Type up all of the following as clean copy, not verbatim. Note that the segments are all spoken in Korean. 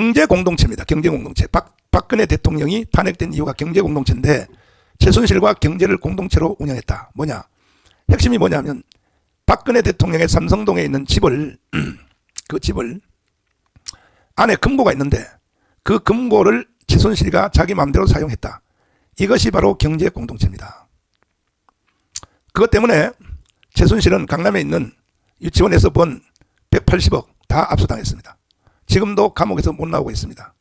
경제 공동체입니다. 경제 공동체. 박근혜 대통령이 탄핵된 이유가 경제 공동체인데 최순실과 경제를 공동체로 운영했다. 뭐냐? 핵심이 뭐냐면 박근혜 대통령의 삼성동에 있는 집을 그 집을 안에 금고가 있는데 그 금고를 최순실이가 자기 마음대로 사용했다. 이것이 바로 경제 공동체입니다. 그것 때문에 최순실은 강남에 있는 유치원에서 번 180억 다 압수당했습니다. 지금도 감옥에서 못 나오고 있습니다.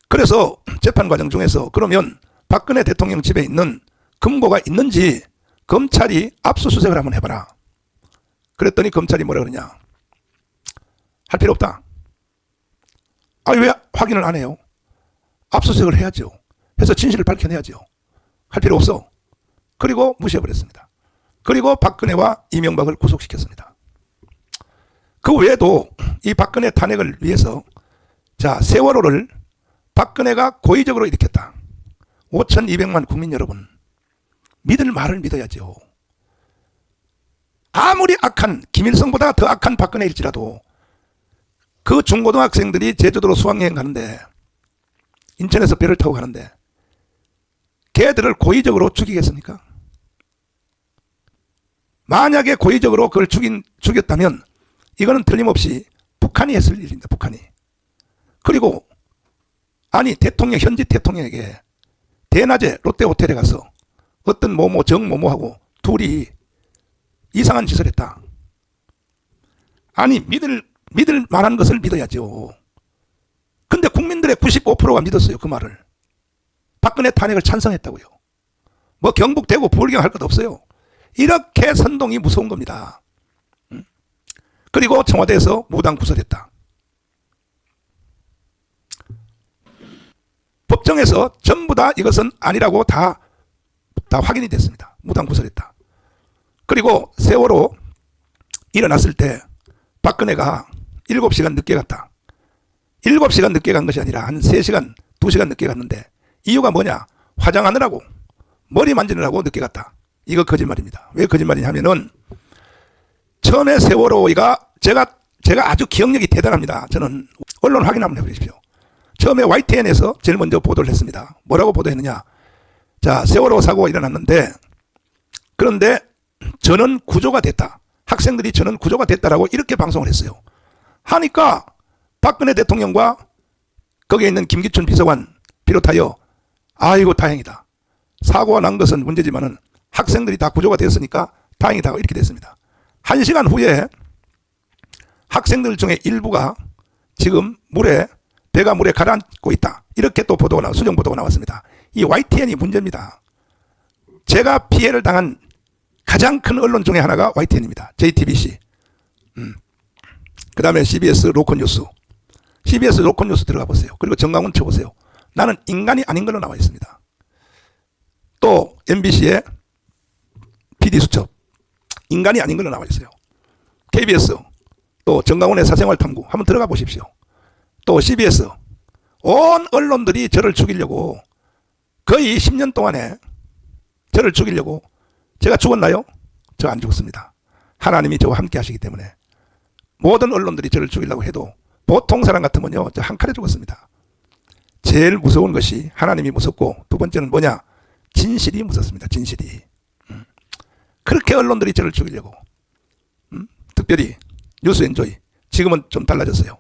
그래서 재판 과정 중에서 그러면 박근혜 대통령 집에 있는 금고가 있는지 검찰이 압수수색을 한번 해봐라. 그랬더니 검찰이 뭐라 그러냐. 할 필요 없다. 아니 왜 확인을 안 해요? 압수수색을 해야죠. 해서 진실을 밝혀내야죠. 할 필요 없어. 그리고 무시해버렸습니다. 그리고 박근혜와 이명박을 구속시켰습니다. 그 외에도 이 박근혜 탄핵을 위해서 자 세월호를 박근혜가 고의적으로 일으켰다. 5,200만 국민 여러분 믿을 말을 믿어야죠. 아무리 악한 김일성보다 더 악한 박근혜일지라도 그 중고등학생들이 제주도로 수학여행 가는데 인천에서 배를 타고 가는데 걔들을 고의적으로 죽이겠습니까? 만약에 고의적으로 그걸 죽였다면 이거는 틀림없이 북한이 했을 일입니다. 북한이. 그리고 아니 대통령 현지 대통령에게 대낮에 롯데호텔에 가서 어떤 모모 정모모하고 둘이 이상한 짓을 했다. 아니 믿을 만한 것을 믿어야죠. 근데 국민들의 95%가 믿었어요. 그 말을. 박근혜 탄핵을 찬성했다고요. 뭐 경북 대구 부울경 할 것 없어요. 이렇게 선동이 무서운 겁니다. 그리고 청와대에서 무당 구설했다. 법정에서 전부 다 이것은 아니라고 다 확인이 됐습니다. 무당 구설했다. 그리고 세월호 일어났을 때 박근혜가 7시간 늦게 갔다. 7시간 늦게 간 것이 아니라 한 3시간, 2시간 늦게 갔는데 이유가 뭐냐? 화장하느라고 머리 만지느라고 늦게 갔다. 이거 거짓말입니다. 왜 거짓말이냐 하면은 처음에 세월호가 제가 아주 기억력이 대단합니다. 저는 언론 확인 한번 해보십시오. 처음에 YTN에서 제일 먼저 보도를 했습니다. 뭐라고 보도했느냐? 자, 세월호 사고가 일어났는데 그런데 전원 구조가 됐다. 학생들이 전원 구조가 됐다라고 이렇게 방송을 했어요. 하니까 박근혜 대통령과 거기에 있는 김기춘 비서관 비롯하여 아이고 다행이다. 사고가 난 것은 문제지만은 학생들이 다 구조가 됐으니까 다행이다 이렇게 됐습니다. 1시간 후에 학생들 중에 일부가 지금 배가 물에 가라앉고 있다. 이렇게 또 수정 보도가 나왔습니다. 이 YTN이 문제입니다. 제가 피해를 당한 가장 큰 언론 중에 하나가 YTN입니다. JTBC. 그 다음에 CBS 로컬뉴스. CBS 로컬뉴스 들어가 보세요. 그리고 정강훈 쳐보세요. 나는 인간이 아닌 걸로 나와 있습니다. 또 MBC의 PD수첩. 인간이 아닌 걸로 나와 있어요. KBS. 또 정강훈의 사생활 탐구. 한번 들어가 보십시오. 또 CBS. 온 언론들이 저를 죽이려고 거의 10년 동안에 저를 죽이려고 제가 죽었나요? 저 안 죽었습니다. 하나님이 저와 함께 하시기 때문에 모든 언론들이 저를 죽이려고 해도 보통 사람 같으면요 저 한 칼에 죽었습니다. 제일 무서운 것이 하나님이 무섭고 두 번째는 뭐냐? 진실이 무섭습니다. 진실이. 그렇게 언론들이 저를 죽이려고 특별히 뉴스엔조이 지금은 좀 달라졌어요.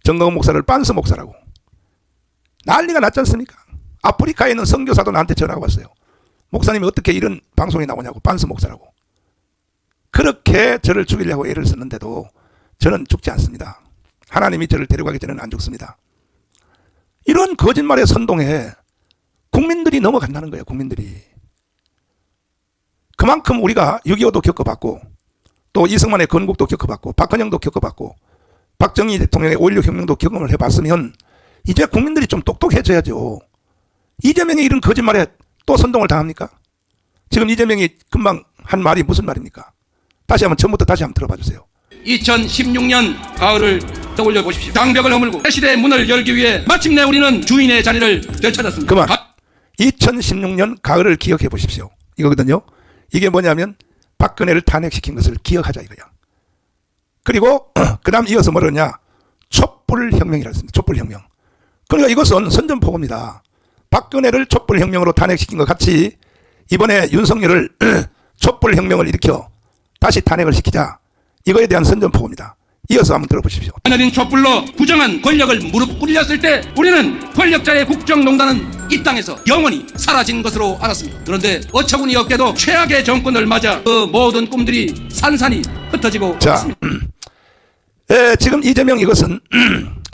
정강훈 목사를 빤스 목사라고 난리가 났지 않습니까? 아프리카에 있는 선교사도 나한테 전화가 왔어요. 목사님이 어떻게 이런 방송이 나오냐고. 빤스 목사라고. 그렇게 저를 죽이려고 애를 썼는데도 저는 죽지 않습니다. 하나님이 저를 데려가기 전에는 안 죽습니다. 이런 거짓말의 선동에 국민들이 넘어간다는 거예요. 국민들이. 그만큼 우리가 6.25도 겪어봤고 또 이승만의 건국도 겪어봤고 박헌영도 겪어봤고 박정희 대통령의 5.16 혁명도 경험을 해봤으면 이제 국민들이 좀 똑똑해져야죠. 이재명이 이런 거짓말에 또 선동을 당합니까? 지금 이재명이 금방 한 말이 무슨 말입니까? 다시 한번 들어봐 주세요. 2016년 가을을 떠올려 보십시오. 장벽을 허물고 시대의 문을 열기 위해 마침내 우리는 주인의 자리를 되찾았습니다. 그만. 2016년 가을을 기억해 보십시오. 이거거든요. 이게 뭐냐면 박근혜를 탄핵시킨 것을 기억하자 이거야. 그리고 그 다음 이어서 뭐냐? 촛불혁명이라 했습니다. 촛불혁명. 그러니까 이것은 선전포고입니다. 박근혜를 촛불혁명으로 탄핵시킨 것 같이 이번에 윤석열을 촛불혁명을 일으켜 다시 탄핵을 시키자. 이거에 대한 선전포고입니다. 이어서 한번 들어보십시오. 하늘인 촛불로 부정한 권력을 무릎 꿇렸을 때 우리는 권력자의 국정농단은 이 땅에서 영원히 사라진 것으로 알았습니다. 그런데 어처구니 없게도 최악의 정권을 맞아 그 모든 꿈들이 산산이 흩어지고 있습니다. 지금 이재명 이것은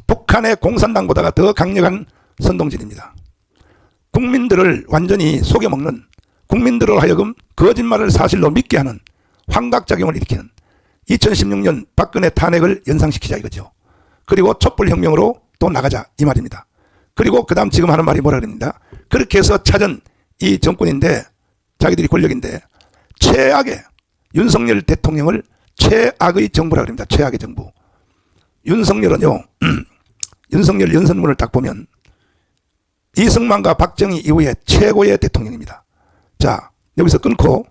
북한의 공산당보다가 더 강력한 선동질입니다. 국민들을 완전히 속여먹는, 국민들을 하여금 거짓말을 사실로 믿게 하는 환각작용을 일으키는 2016년 박근혜 탄핵을 연상시키자 이거죠. 그리고 촛불혁명으로 또 나가자 이 말입니다. 그리고 그 다음 지금 하는 말이 뭐라 그럽니다. 그렇게 해서 찾은 이 정권인데, 자기들이 권력인데 최악의 윤석열 대통령을 최악의 정부라 그럽니다. 최악의 정부. 윤석열은요, 윤석열 연설문을 딱 보면 이승만과 박정희 이후에 최고의 대통령입니다. 자, 여기서 끊고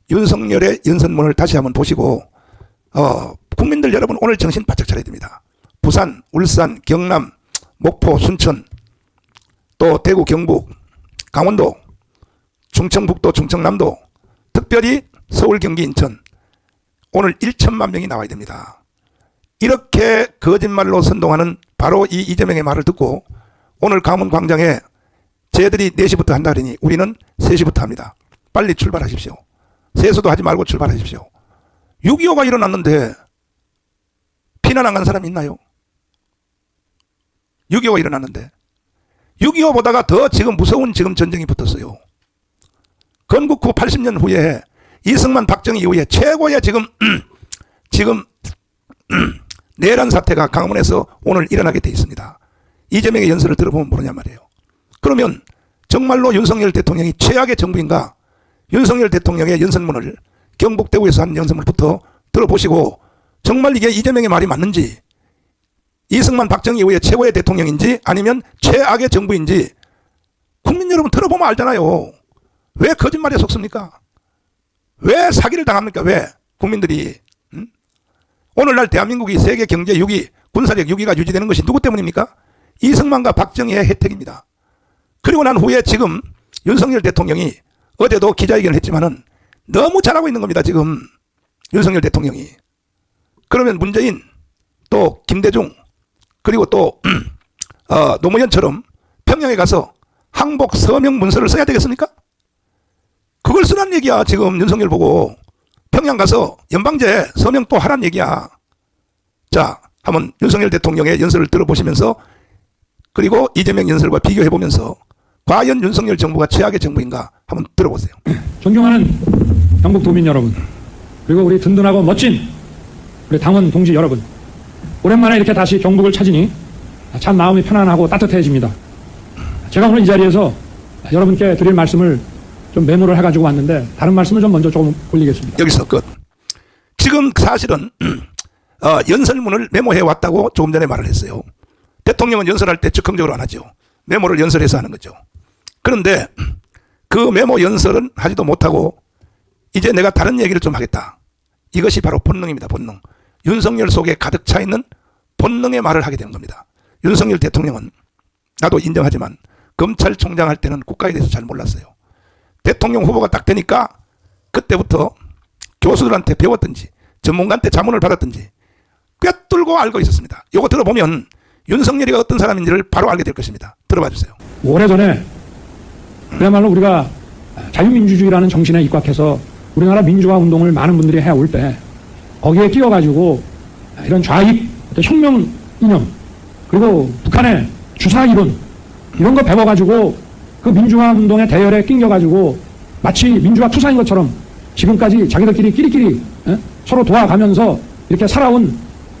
윤석열의 연설문을 다시 한번 보시고 국민들 여러분 오늘 정신 바짝 차려야 됩니다. 부산, 울산, 경남, 목포, 순천, 또 대구, 경북, 강원도, 충청북도, 충청남도, 특별히 서울, 경기, 인천 오늘 1천만 명이 나와야 됩니다. 이렇게 거짓말로 선동하는 바로 이 이재명의 말을 듣고 오늘 강원 광장에 쟤들이 4시부터 한다 그러니 우리는 3시부터 합니다. 빨리 출발하십시오. 세수도 하지 말고 출발하십시오. 6.25가 일어났는데 피난 안 간 사람 있나요? 6.25가 일어났는데 6.25보다가 더 지금 무서운 지금 전쟁이 붙었어요. 건국 후 80년 후에 이승만 박정희 이후에 최고의 지금 내란 사태가 강원에서 오늘 일어나게 돼 있습니다. 이재명의 연설을 들어보면 모르냐 말이에요. 그러면 정말로 윤석열 대통령이 최악의 정부인가? 윤석열 대통령의 연설문을 경북대구에서 한 연설문부터 들어보시고 정말 이게 이재명의 말이 맞는지, 이승만 박정희 이후에 최고의 대통령인지 아니면 최악의 정부인지 국민 여러분 들어보면 알잖아요. 왜 거짓말에 속습니까? 왜 사기를 당합니까? 왜 국민들이 오늘날 대한민국이 세계 경제 6위, 군사력 6위가 유지되는 것이 누구 때문입니까? 이승만과 박정희의 혜택입니다. 그리고 난 후에 지금 윤석열 대통령이 어제도 기자회견을 했지만은 너무 잘하고 있는 겁니다. 지금 윤석열 대통령이. 그러면 문재인 또 김대중 그리고 또 노무현처럼 평양에 가서 항복 서명 문서를 써야 되겠습니까? 그걸 쓰란 얘기야. 지금 윤석열 보고 평양 가서 연방제 서명 또 하란 얘기야. 자, 한번 윤석열 대통령의 연설을 들어보시면서 그리고 이재명 연설과 비교해보면서 과연 윤석열 정부가 최악의 정부인가 한번 들어보세요. 존경하는 경북 도민 여러분, 그리고 우리 든든하고 멋진 우리 당원 동지 여러분, 오랜만에 이렇게 다시 경북을 찾으니 참 마음이 편안하고 따뜻해집니다. 제가 오늘 이 자리에서 여러분께 드릴 말씀을 좀 메모를 해가지고 왔는데 다른 말씀을 좀 먼저 조금 올리겠습니다. 여기서 끝. 지금 사실은 연설문을 메모해 왔다고 조금 전에 말을 했어요. 대통령은 연설할 때 즉흥적으로 안 하죠. 메모를 연설해서 하는 거죠. 그런데 그 메모 연설은 하지도 못하고 이제 내가 다른 얘기를 좀 하겠다. 이것이 바로 본능입니다. 본능. 윤석열 속에 가득 차 있는 본능의 말을 하게 되는 겁니다. 윤석열 대통령은 나도 인정하지만 검찰총장 할 때는 국가에 대해서 잘 몰랐어요. 대통령 후보가 딱 되니까 그때부터 교수들한테 배웠든지 전문가한테 자문을 받았든지 꿰뚫고 알고 있었습니다. 이거 들어보면 윤석열이가 어떤 사람인지를 바로 알게 될 것입니다. 들어봐 주세요. 오래전에 그야말로 우리가 자유민주주의라는 정신에 입각해서 우리나라 민주화 운동을 많은 분들이 해올 때 거기에 끼어가지고 이런 좌익 혁명 이념 그리고 북한의 주사 이론 이런 거 배워가지고 그 민주화 운동의 대열에 낑겨가지고 마치 민주화 투사인 것처럼 지금까지 자기들끼리 끼리끼리 서로 도와가면서 이렇게 살아온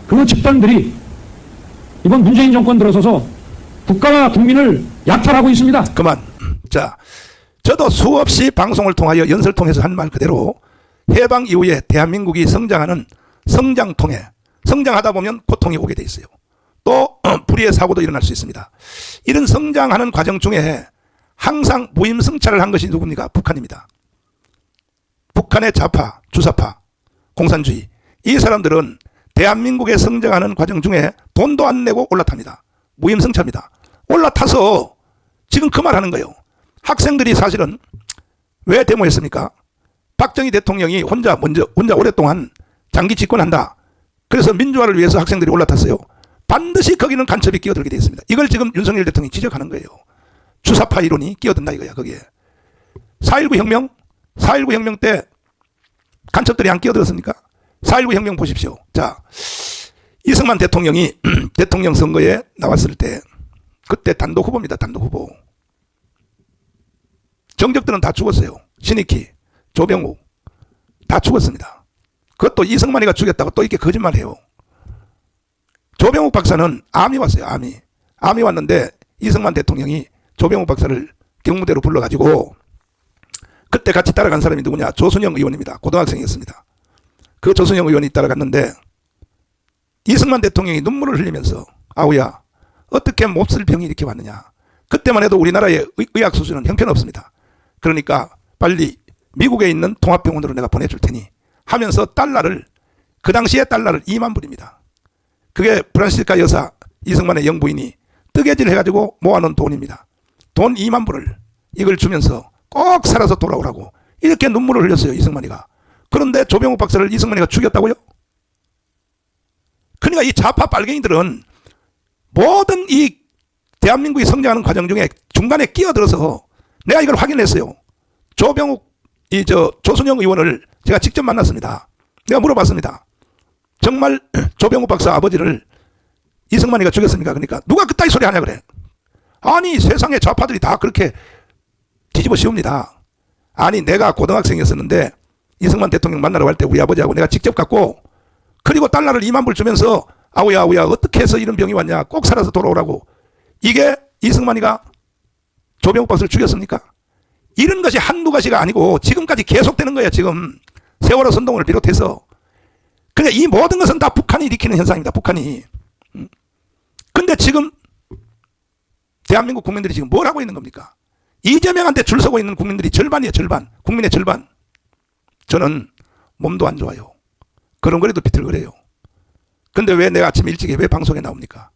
그 집단들이 이번 문재인 정권 들어서서 국가와 국민을 약탈하고 있습니다. 그만. 자, 저도 수없이 방송을 통하여 연설 통해서 한 말 그대로 해방 이후에 대한민국이 성장하는 성장통에 성장하다 보면 고통이 오게 돼 있어요. 또 불의의 사고도 일어날 수 있습니다. 이런 성장하는 과정 중에 항상 무임승차를 한 것이 누굽니까? 북한입니다. 북한의 좌파, 주사파, 공산주의 이 사람들은 대한민국의 성장하는 과정 중에 돈도 안 내고 올라탑니다. 무임승차입니다. 올라타서 지금 그 말 하는 거예요. 학생들이 사실은 왜 데모했습니까? 박정희 대통령이 혼자 오랫동안 장기 집권한다. 그래서 민주화를 위해서 학생들이 올라탔어요. 반드시 거기는 간첩이 끼어들게 되어 있습니다. 이걸 지금 윤석열 대통령이 지적하는 거예요. 주사파 이론이 끼어든다 이거야 거기에. 4.19 혁명 때 간첩들이 안 끼어들었습니까? 4.19 혁명 보십시오. 자, 이승만 대통령이 대통령 선거에 나왔을 때 그때 단독 후보입니다. 단독 후보. 정적들은 다 죽었어요. 신익희, 조병욱 다 죽었습니다. 그것도 이승만이가 죽였다고 또 이렇게 거짓말해요. 조병욱 박사는 암이 왔어요. 암이 왔는데 이승만 대통령이 조병욱 박사를 경무대로 불러가지고 그때 같이 따라간 사람이 누구냐? 조순영 의원입니다. 고등학생이었습니다. 그 조순영 의원이 따라갔는데 이승만 대통령이 눈물을 흘리면서 아우야 어떻게 몹쓸 병이 이렇게 왔느냐. 그때만 해도 우리나라의 의학 수준은 형편없습니다. 그러니까 빨리 미국에 있는 통합병원으로 내가 보내줄 테니 하면서 달러를 그 당시에 달러를 2만 불입니다. 그게 프란시스카 여사 이승만의 영부인이 뜨개질 해가지고 모아놓은 돈입니다. 돈 2만 불을 이걸 주면서 꼭 살아서 돌아오라고 이렇게 눈물을 흘렸어요. 이승만이가. 그런데 조병욱 박사를 이승만이가 죽였다고요? 그러니까 이 좌파 빨갱이들은 모든 이 대한민국이 성장하는 과정 중에 중간에 끼어들어서 내가 이걸 확인했어요. 조순영 의원을 제가 직접 만났습니다. 내가 물어봤습니다. 정말 조병욱 박사 아버지를 이승만이가 죽였습니까? 그러니까 누가 그따위 소리 하냐 그래. 아니 세상에 좌파들이 다 그렇게 뒤집어 씌웁니다. 아니 내가 고등학생이었었는데 이승만 대통령 만나러 갈 때 우리 아버지하고 내가 직접 갔고 그리고 달러를 2만 불 주면서 아우야 어떻게 해서 이런 병이 왔냐 꼭 살아서 돌아오라고. 이게 이승만이가 조병욱 박사를 죽였습니까? 이런 것이 한두 가지가 아니고 지금까지 계속되는 거예요. 지금 세월호 선동을 비롯해서. 그러니까 이 모든 것은 다 북한이 일으키는 현상입니다. 북한이. 근데 지금 대한민국 국민들이 지금 뭘 하고 있는 겁니까? 이재명한테 줄 서고 있는 국민들이 절반이에요. 절반. 국민의 절반. 저는 몸도 안 좋아요. 그런거리도 비틀거려요. 근데 왜 내가 아침 일찍에 왜 방송에 나옵니까?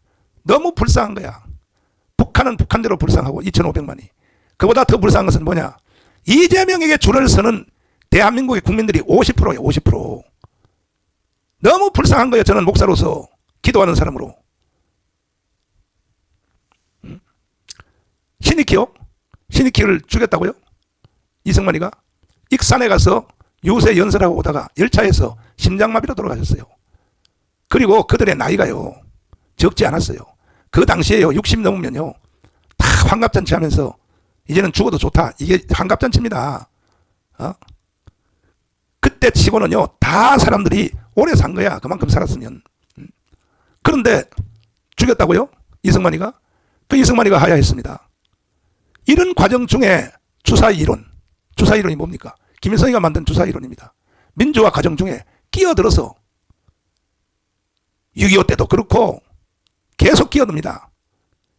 너무 불쌍한 거야. 북한은 북한대로 불쌍하고 2,500만이. 그보다 더 불쌍한 것은 뭐냐? 이재명에게 줄을 서는 대한민국의 국민들이 50%예요. 50%. 너무 불쌍한 거예요. 저는 목사로서 기도하는 사람으로. 신익희를 죽였다고요? 이승만이가? 익산에 가서 유세 연설하고 오다가 열차에서 심장마비로 돌아가셨어요. 그리고 그들의 나이가요 적지 않았어요. 그 당시에요 60 넘으면요 다 환갑잔치 하면서 이제는 죽어도 좋다. 이게 환갑잔치입니다. 그때 치고는요 다 사람들이 오래 산 거야. 그만큼 살았으면. 그런데 죽였다고요? 이승만이가? 그 이승만이가 하야했습니다. 이런 과정 중에 주사이론이 뭡니까? 김일성이가 만든 주사이론입니다. 민주화 과정 중에 끼어들어서 6.25 때도 그렇고 계속 끼어듭니다.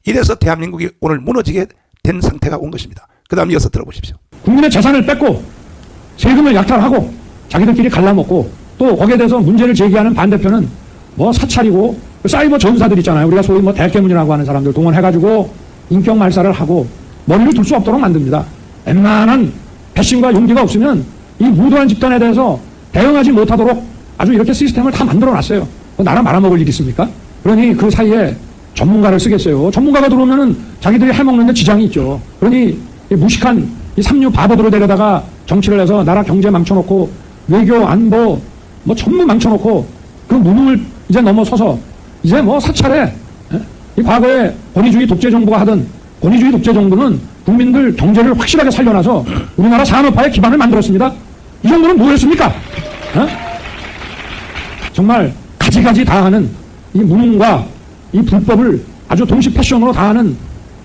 이래서 대한민국이 오늘 무너지게 된 상태가 온 것입니다. 그 다음 이어서 들어보십시오. 국민의 재산을 뺏고 세금을 약탈하고 자기들끼리 갈라먹고 또 거기에 대해서 문제를 제기하는 반대편은 뭐 사찰이고 사이버 전사들 있잖아요. 우리가 소위 뭐 대깨문이라고 하는 사람들 동원해가지고 인격 말살을 하고 머리를 둘 수 없도록 만듭니다. 웬만한 배심과 용기가 없으면 이 무도한 집단에 대해서 대응하지 못하도록 아주 이렇게 시스템을 다 만들어놨어요. 나라 말아먹을 일이 있습니까? 그러니 그 사이에 전문가를 쓰겠어요. 전문가가 들어오면은 자기들이 해먹는데 지장이 있죠. 그러니 이 무식한 이 삼류 바보들을 데려다가 정치를 해서 나라 경제 망쳐놓고 외교 안보 뭐 전부 망쳐놓고 그 무능을 이제 넘어서서 이제 뭐 사찰에 이 과거에 권위주의 독재 정부가 하던 권위주의 독재 정부는 국민들 경제를 확실하게 살려놔서 우리나라 산업화의 기반을 만들었습니다. 이 정도는 뭐였습니까? 정말 가지가지 다 하는 이 무능과 이 불법을 아주 동시 패션으로 다 하는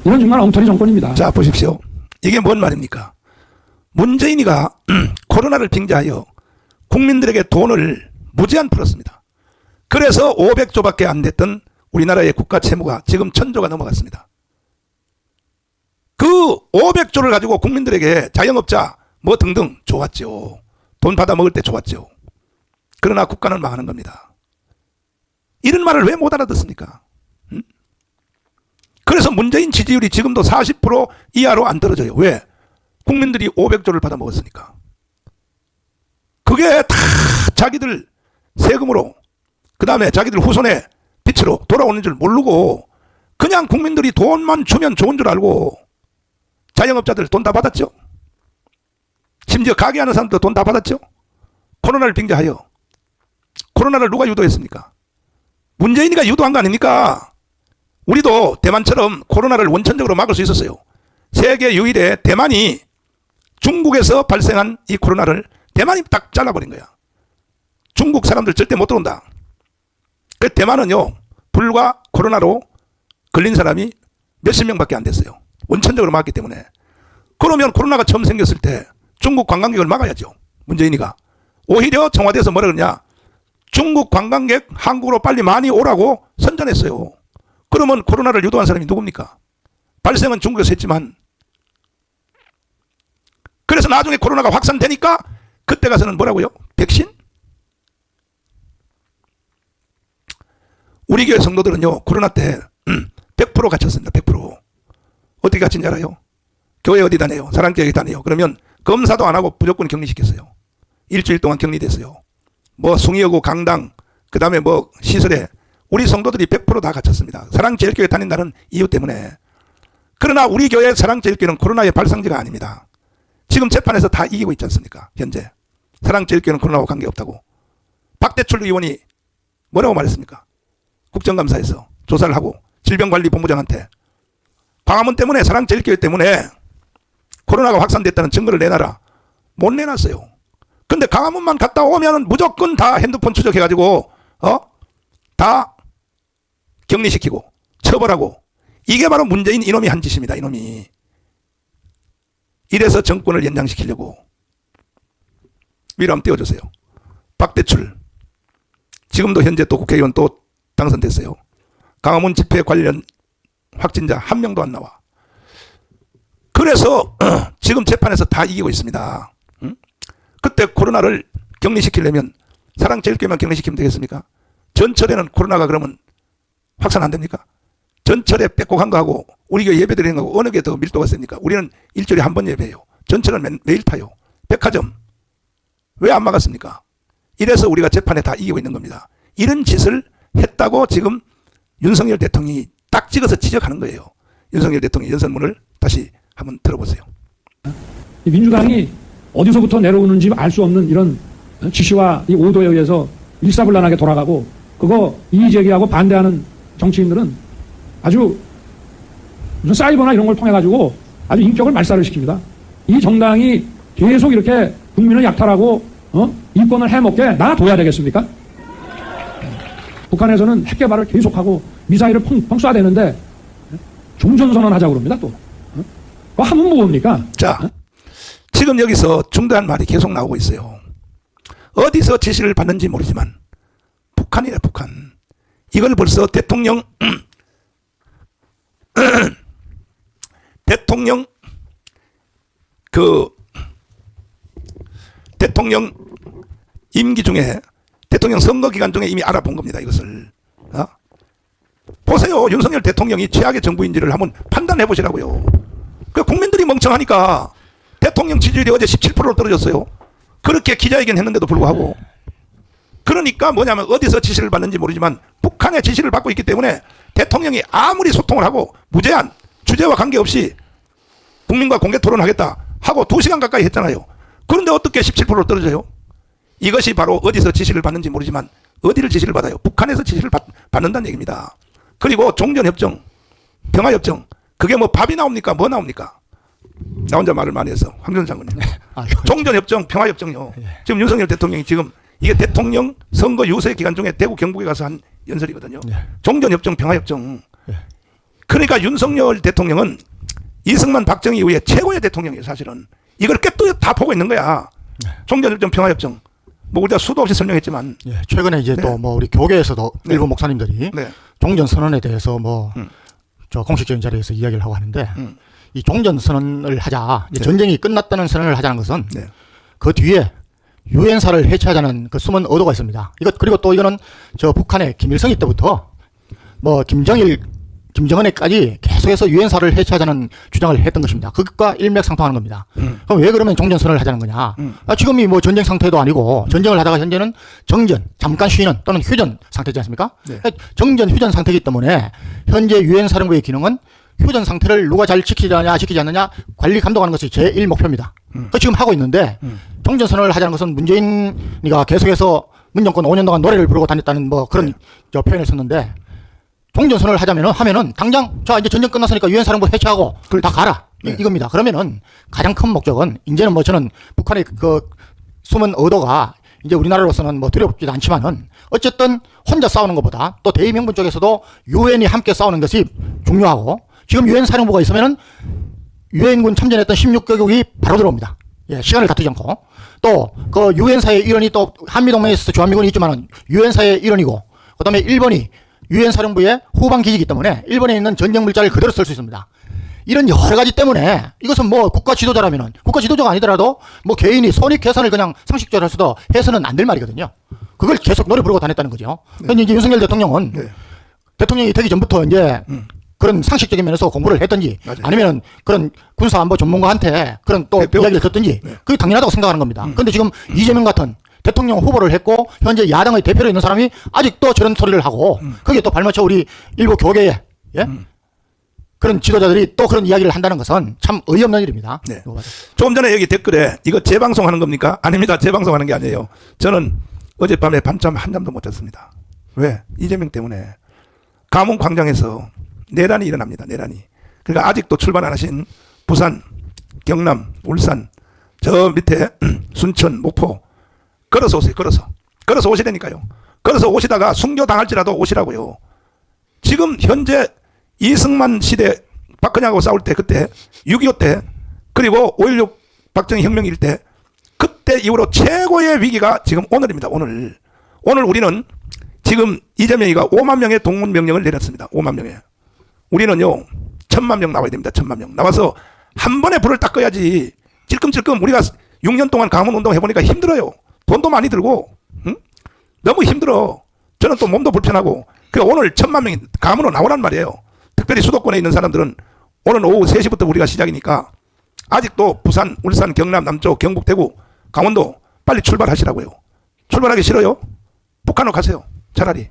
이런 정말 엉터리 정권입니다. 자 보십시오. 이게 뭔 말입니까? 문재인이가 코로나를 빙자하여 국민들에게 돈을 무제한 풀었습니다. 그래서 500조밖에 안 됐던 우리나라의 국가 채무가 지금 1,000조가 넘어갔습니다. 그 500조를 가지고 국민들에게 자영업자 뭐 등등 좋았죠. 돈 받아 먹을 때 좋았죠. 그러나 국가는 망하는 겁니다. 이런 말을 왜 못 알아듣습니까? 그래서 문재인 지지율이 지금도 40% 이하로 안 떨어져요. 왜? 국민들이 500조를 받아먹었으니까. 그게 다 자기들 세금으로, 그 다음에 자기들 후손의 빛으로 돌아오는 줄 모르고 그냥 국민들이 돈만 주면 좋은 줄 알고 자영업자들 돈 다 받았죠. 심지어 가게 하는 사람도 돈 다 받았죠. 코로나를 빙자하여. 코로나를 누가 유도했습니까? 문재인이가 유도한 거 아닙니까? 우리도 대만처럼 코로나를 원천적으로 막을 수 있었어요. 세계 유일의 대만이 중국에서 발생한 이 코로나를 대만이 딱 잘라버린 거야. 중국 사람들 절대 못 들어온다. 그 대만은요, 불과 코로나로 걸린 사람이 몇십 명밖에 안 됐어요. 원천적으로 막았기 때문에. 그러면 코로나가 처음 생겼을 때 중국 관광객을 막아야죠. 문재인이가. 오히려 청와대에서 뭐라 그러냐. 중국 관광객 한국으로 빨리 많이 오라고 선전했어요. 그러면 코로나를 유도한 사람이 누굽니까? 발생은 중국에서 했지만. 그래서 나중에 코로나가 확산되니까 그때 가서는 뭐라고요? 백신? 우리 교회 성도들은요, 코로나 때 100% 갇혔습니다. 100%. 어떻게 갇힌지 알아요? 교회 어디 다녀요? 사랑교회 다녀요. 그러면 검사도 안 하고 무조건 격리시켰어요. 일주일 동안 격리됐어요. 뭐 숭이여고 강당, 그 다음에 뭐 시설에 우리 성도들이 100% 다 갇혔습니다. 사랑제일교회 다닌다는 이유 때문에. 그러나 우리 교회 사랑제일교회는 코로나의 발상지가 아닙니다. 지금 재판에서 다 이기고 있지 않습니까? 현재. 사랑제일교회는 코로나와 관계없다고. 박대출 의원이 뭐라고 말했습니까? 국정감사에서 조사를 하고 질병관리본부장한테 광화문 때문에 사랑제일교회 때문에 코로나가 확산됐다는 증거를 내놔라. 못 내놨어요. 근데 광화문만 갔다 오면 무조건 다 핸드폰 추적해가지고 다 격리시키고 처벌하고. 이게 바로 문재인 이놈이 한 짓입니다. 이놈이. 이래서 정권을 연장시키려고. 위로 한번 띄워주세요. 박대출. 지금도 현재 또 국회의원 또 당선됐어요. 광화문 집회 관련 확진자 한 명도 안 나와. 그래서 지금 재판에서 다 이기고 있습니다. 그때 코로나를 격리시키려면 사랑제일교회만 격리시키면 되겠습니까? 전철에는 코로나가 그러면 확산 안 됩니까? 전철에 빽곡한 거하고 우리 교회 예배 드리는 거하고 어느 게 더 밀도가 셉니까? 우리는 일주일에 한 번 예배해요. 전철은 매일 타요. 백화점 왜 안 막았습니까? 이래서 우리가 재판에 다 이기고 있는 겁니다. 이런 짓을 했다고 지금 윤석열 대통령이 딱 찍어서 지적하는 거예요. 윤석열 대통령 연설문을 다시 한번 들어보세요. 민주당이 어디서부터 내려오는지 알 수 없는 이런 지시와 이 오도에 의해서 일사불란하게 돌아가고, 그거 이의제기하고 반대하는 정치인들은 아주 무슨 사이버나 이런 걸 통해 가지고 아주 인격을 말살을 시킵니다. 이 정당이 계속 이렇게 국민을 약탈하고 이권을 해먹게 놔둬야 되겠습니까? 북한에서는 핵 개발을 계속하고 미사일을 펑 쏴대는데 종전선언 하자고 그럽니다. 또 하면 뭐합니까? 자, 지금 여기서 중대한 말이 계속 나오고 있어요. 어디서 지시를 받는지 모르지만 북한이래, 북한. 이걸 벌써 대통령 대통령 임기 중에, 대통령 선거 기간 중에 이미 알아본 겁니다. 이것을. 보세요. 윤석열 대통령이 최악의 정부인지를 한번 판단해 보시라고요. 그 국민들이 멍청하니까 대통령 지지율이 어제 17%로 떨어졌어요. 그렇게 기자회견 했는데도 불구하고. 그러니까 뭐냐면 어디서 지시를 받는지 모르지만 북한의 지시를 받고 있기 때문에 대통령이 아무리 소통을 하고 무제한 주제와 관계없이 국민과 공개 토론하겠다 하고 2시간 가까이 했잖아요. 그런데 어떻게 17%로 떨어져요? 이것이 바로 어디서 지시를 받는지 모르지만 어디를 지시를 받아요? 북한에서 지시를 받는다는 얘기입니다. 그리고 종전협정, 평화협정, 그게 뭐 밥이 나옵니까? 뭐 나옵니까? 나 혼자 말을 많이 해서 황교안 장관님. 종전협정, 평화협정요. 지금 윤석열 대통령이 지금 이게 대통령 선거 유세 기간 중에 대구 경북에 가서 한 연설이거든요. 종전협정, 평화협정. 그러니까 윤석열 대통령은 이승만, 박정희 이후에 최고의 대통령이에요. 사실은 이걸 깨또 다 보고 있는 거야. 종전협정, 평화협정. 뭐 우리가 수도 없이 설명했지만 최근에 이제 또 뭐 우리 교계에서도 일부 목사님들이 종전 선언에 대해서 뭐 저 공식적인 자리에서 이야기를 하고 하는데 이 종전 선언을 하자, 전쟁이 끝났다는 선언을 하자는 것은 그 뒤에 유엔사를 해체하자는 그 숨은 의도가 있습니다. 그리고 또 이거는 저 북한의 김일성이 때부터 뭐 김정은에까지 계속 계속해서 유엔사를 해체하자는 주장을 했던 것입니다. 그것과 일맥상통하는 겁니다. 그럼 왜 그러면 종전선언을 하자는 거냐? 지금이 뭐 전쟁 상태도 아니고 전쟁을 하다가 현재는 정전, 잠깐 쉬는 또는 휴전 상태지 않습니까? 네. 정전, 휴전 상태이기 때문에 현재 유엔사령부의 기능은 휴전 상태를 누가 잘 지키지 않느냐 관리 감독하는 것이 제1 목표입니다. 그 지금 하고 있는데 종전선언을 하자는 것은 문재인이가 계속해서 문정권 5년 동안 노래를 부르고 다녔다는 뭐 그런 저 표현을 썼는데 종전선언을 하면은 당장 자 이제 전쟁 끝났으니까 유엔사령부 해체하고 다 가라 이겁니다. 그러면은 가장 큰 목적은 이제는 뭐 저는 북한의 그 숨은 의도가 이제 우리나라로서는 뭐 두렵지도 않지만은 어쨌든 혼자 싸우는 것보다 또 대의명분 쪽에서도 유엔이 함께 싸우는 것이 중요하고 지금 유엔 사령부가 있으면은 유엔군 참전했던 16개국이 바로 들어옵니다. 예, 시간을 다투지 않고 또 그 유엔사의 일원이 또 한미동맹에서 주한미군이 있지만은 유엔사의 일원이고 그다음에 일본이 유엔 사령부의 후방 기지이기 때문에 일본에 있는 전쟁 물자를 그대로 쓸 수 있습니다. 이런 여러 가지 때문에 이것은 뭐 국가 지도자라면은 국가 지도자가 아니더라도 뭐 개인이 손익 계산을 그냥 상식적으로 해서도 해서는 안 될 말이거든요. 그걸 계속 노래 부르고 다녔다는 거죠. 근데 이제 윤석열 대통령은 대통령이 되기 전부터 이제 그런 상식적인 면에서 공부를 했든지 아니면 그런 군사안보 전문가한테 그런 또 이야기를 듣든지 그게 당연하다고 생각하는 겁니다. 그런데 지금 이재명 같은 대통령 후보를 했고 현재 야당의 대표로 있는 사람이 아직도 저런 소리를 하고 거기에 또 발맞춰 우리 일부 교계에 그런 지도자들이 또 그런 이야기를 한다는 것은 참 어이없는 일입니다. 네. 조금 전에 여기 댓글에 이거 재방송하는 겁니까? 아닙니다. 재방송하는 게 아니에요. 저는 어젯밤에 밤잠 한 잠도 못 잤습니다. 왜? 이재명 때문에 감원 광장에서 내란이 일어납니다. 내란이. 그러니까 아직도 출발 안 하신 부산, 경남, 울산, 저 밑에 순천, 목포 걸어서 오세요. 걸어서 오시라니까요. 걸어서 오시다가 순교당할지라도 오시라고요. 지금 현재 이승만 시대 박근혜하고 싸울 때 그때 6.25 때 그리고 5.16 박정희 혁명일 때 그때 이후로 최고의 위기가 지금 오늘입니다. 오늘 우리는 지금 이재명이가 5만 명의 동원 명령을 내렸습니다. 5만 명에. 우리는요 1,000만 명 나와야 됩니다. 1,000만 명 나와서 한 번에 불을 딱 꺼야지. 찔끔찔끔 우리가 6년 동안 강원운동 해보니까 힘들어요. 돈도 많이 들고 너무 힘들어. 저는 또 몸도 불편하고. 그러니까 오늘 1,000만 명이 강원으로 나오란 말이에요. 특별히 수도권에 있는 사람들은 오늘 오후 3시부터 우리가 시작이니까 아직도 부산, 울산, 경남, 남쪽, 경북, 대구, 강원도 빨리 출발하시라고요. 출발하기 싫어요? 북한으로 가세요. 차라리.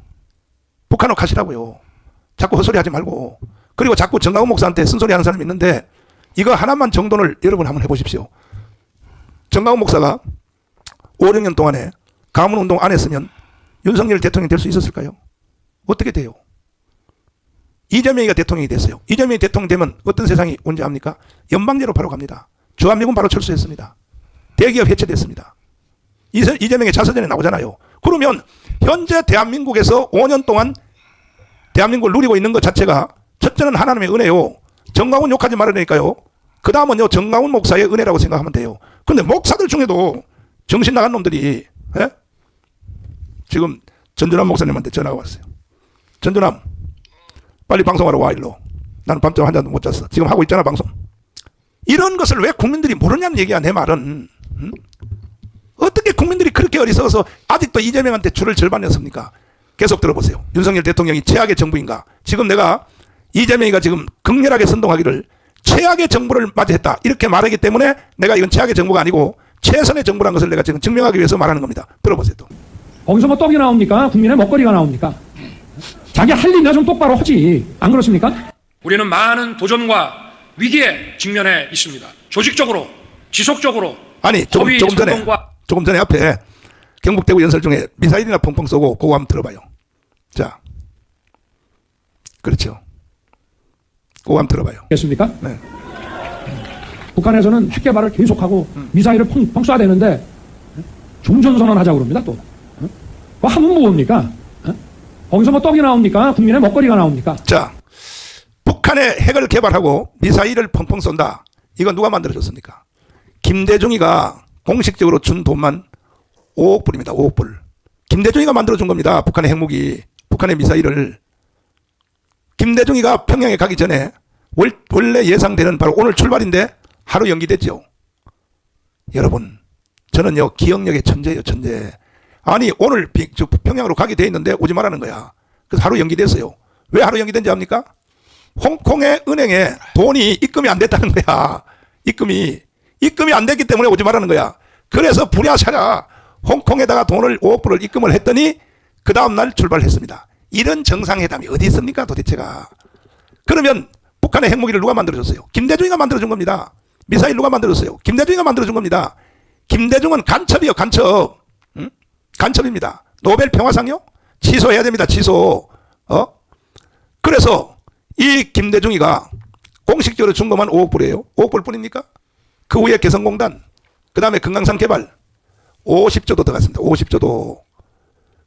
북한으로 가시라고요. 자꾸 헛소리 하지 말고. 그리고 자꾸 정강훈 목사한테 쓴소리 하는 사람이 있는데 이거 하나만 정돈을 여러분 한번 해보십시오. 정강훈 목사가 5, 6년 동안에 가문운동 안 했으면 윤석열 대통령이 될 수 있었을까요? 어떻게 돼요? 이재명이가 대통령이 됐어요. 이재명이 대통령 되면 어떤 세상이 온지 압니까? 연방제로 바로 갑니다. 주한미군 바로 철수했습니다. 대기업 해체됐습니다. 이재명의 자서전에 나오잖아요. 그러면 현재 대한민국에서 5년 동안 대한민국을 누리고 있는 것 자체가 첫째는 하나님의 은혜요. 정강훈 욕하지 말으니까요. 그 다음은요 정강훈 목사의 은혜라고 생각하면 돼요. 그런데 목사들 중에도 정신 나간 놈들이 지금 전두남 목사님한테 전화가 왔어요. 전두남 빨리 방송하러 와 일로. 나는 밤잠 한 잔도 못 잤어. 지금 하고 있잖아 방송. 이런 것을 왜 국민들이 모르냐는 얘기야. 내 말은. 어떻게 국민들이 그렇게 어리석어서 아직도 이재명한테 줄을 절반이었습니까? 계속 들어보세요. 윤석열 대통령이 최악의 정부인가? 지금 내가 이재명이가 지금 극렬하게 선동하기를 최악의 정부를 맞이했다 이렇게 말하기 때문에 내가 이건 최악의 정부가 아니고 최선의 정부라는 것을 내가 지금 증명하기 위해서 말하는 겁니다. 들어보세요 또. 거기서 뭐 떡이 나옵니까? 국민의 먹거리가 나옵니까? 자기 할 일이나 좀 똑바로 하지. 안 그렇습니까? 우리는 많은 도전과 위기에 직면해 있습니다. 조직적으로, 지속적으로. 아니 조금 전에 앞에 경북 대구 연설 중에 미사일이나 펑펑 쏘고 그거 한번 들어봐요. 자, 그렇죠. 그거 한번 들어봐요. 겠습니까? 네. 북한에서는 핵 개발을 계속하고 미사일을 펑펑 쏴대는데 종전선언 하자고 그럽니다 또. 뭐 하면 뭡니까? 거기서 뭐 떡이 나옵니까? 국민의 먹거리가 나옵니까? 자, 북한의 핵을 개발하고 미사일을 펑펑 쏜다. 이건 누가 만들어줬습니까? 김대중이가 공식적으로 준 돈만 5억 불입니다. 5억 불. 김대중이가 만들어준 겁니다. 북한의 핵무기, 북한의 미사일을. 김대중이가 평양에 가기 전에 원래 예상되는 바로 오늘 출발인데 하루 연기됐죠. 여러분, 저는요 기억력의 천재예요. 천재. 아니 오늘 평양으로 가게 돼 있는데 오지 말라는 거야. 그래서 하루 연기됐어요. 왜 하루 연기된지 압니까? 홍콩의 은행에 돈이 입금이 안 됐다는 거야. 입금이 안 됐기 때문에 오지 말라는 거야. 그래서 부랴샤랴 홍콩에다가 돈을 5억 불을 입금을 했더니 그 다음날 출발했습니다. 이런 정상회담이 어디 있습니까 도대체가. 그러면 북한의 핵무기를 누가 만들어줬어요? 김대중이가 만들어준 겁니다. 미사일 누가 만들었어요? 김대중이가 만들어준 겁니다. 김대중은 간첩이요, 간첩. 응? 간첩입니다. 노벨 평화상요? 취소해야 됩니다. 취소. 그래서 이 김대중이가 공식적으로 준 것만 5억 불이에요. 5억 불 뿐입니까? 그 후에 개성공단, 그 다음에 금강산 개발 50조도 들어갔습니다. 50조도.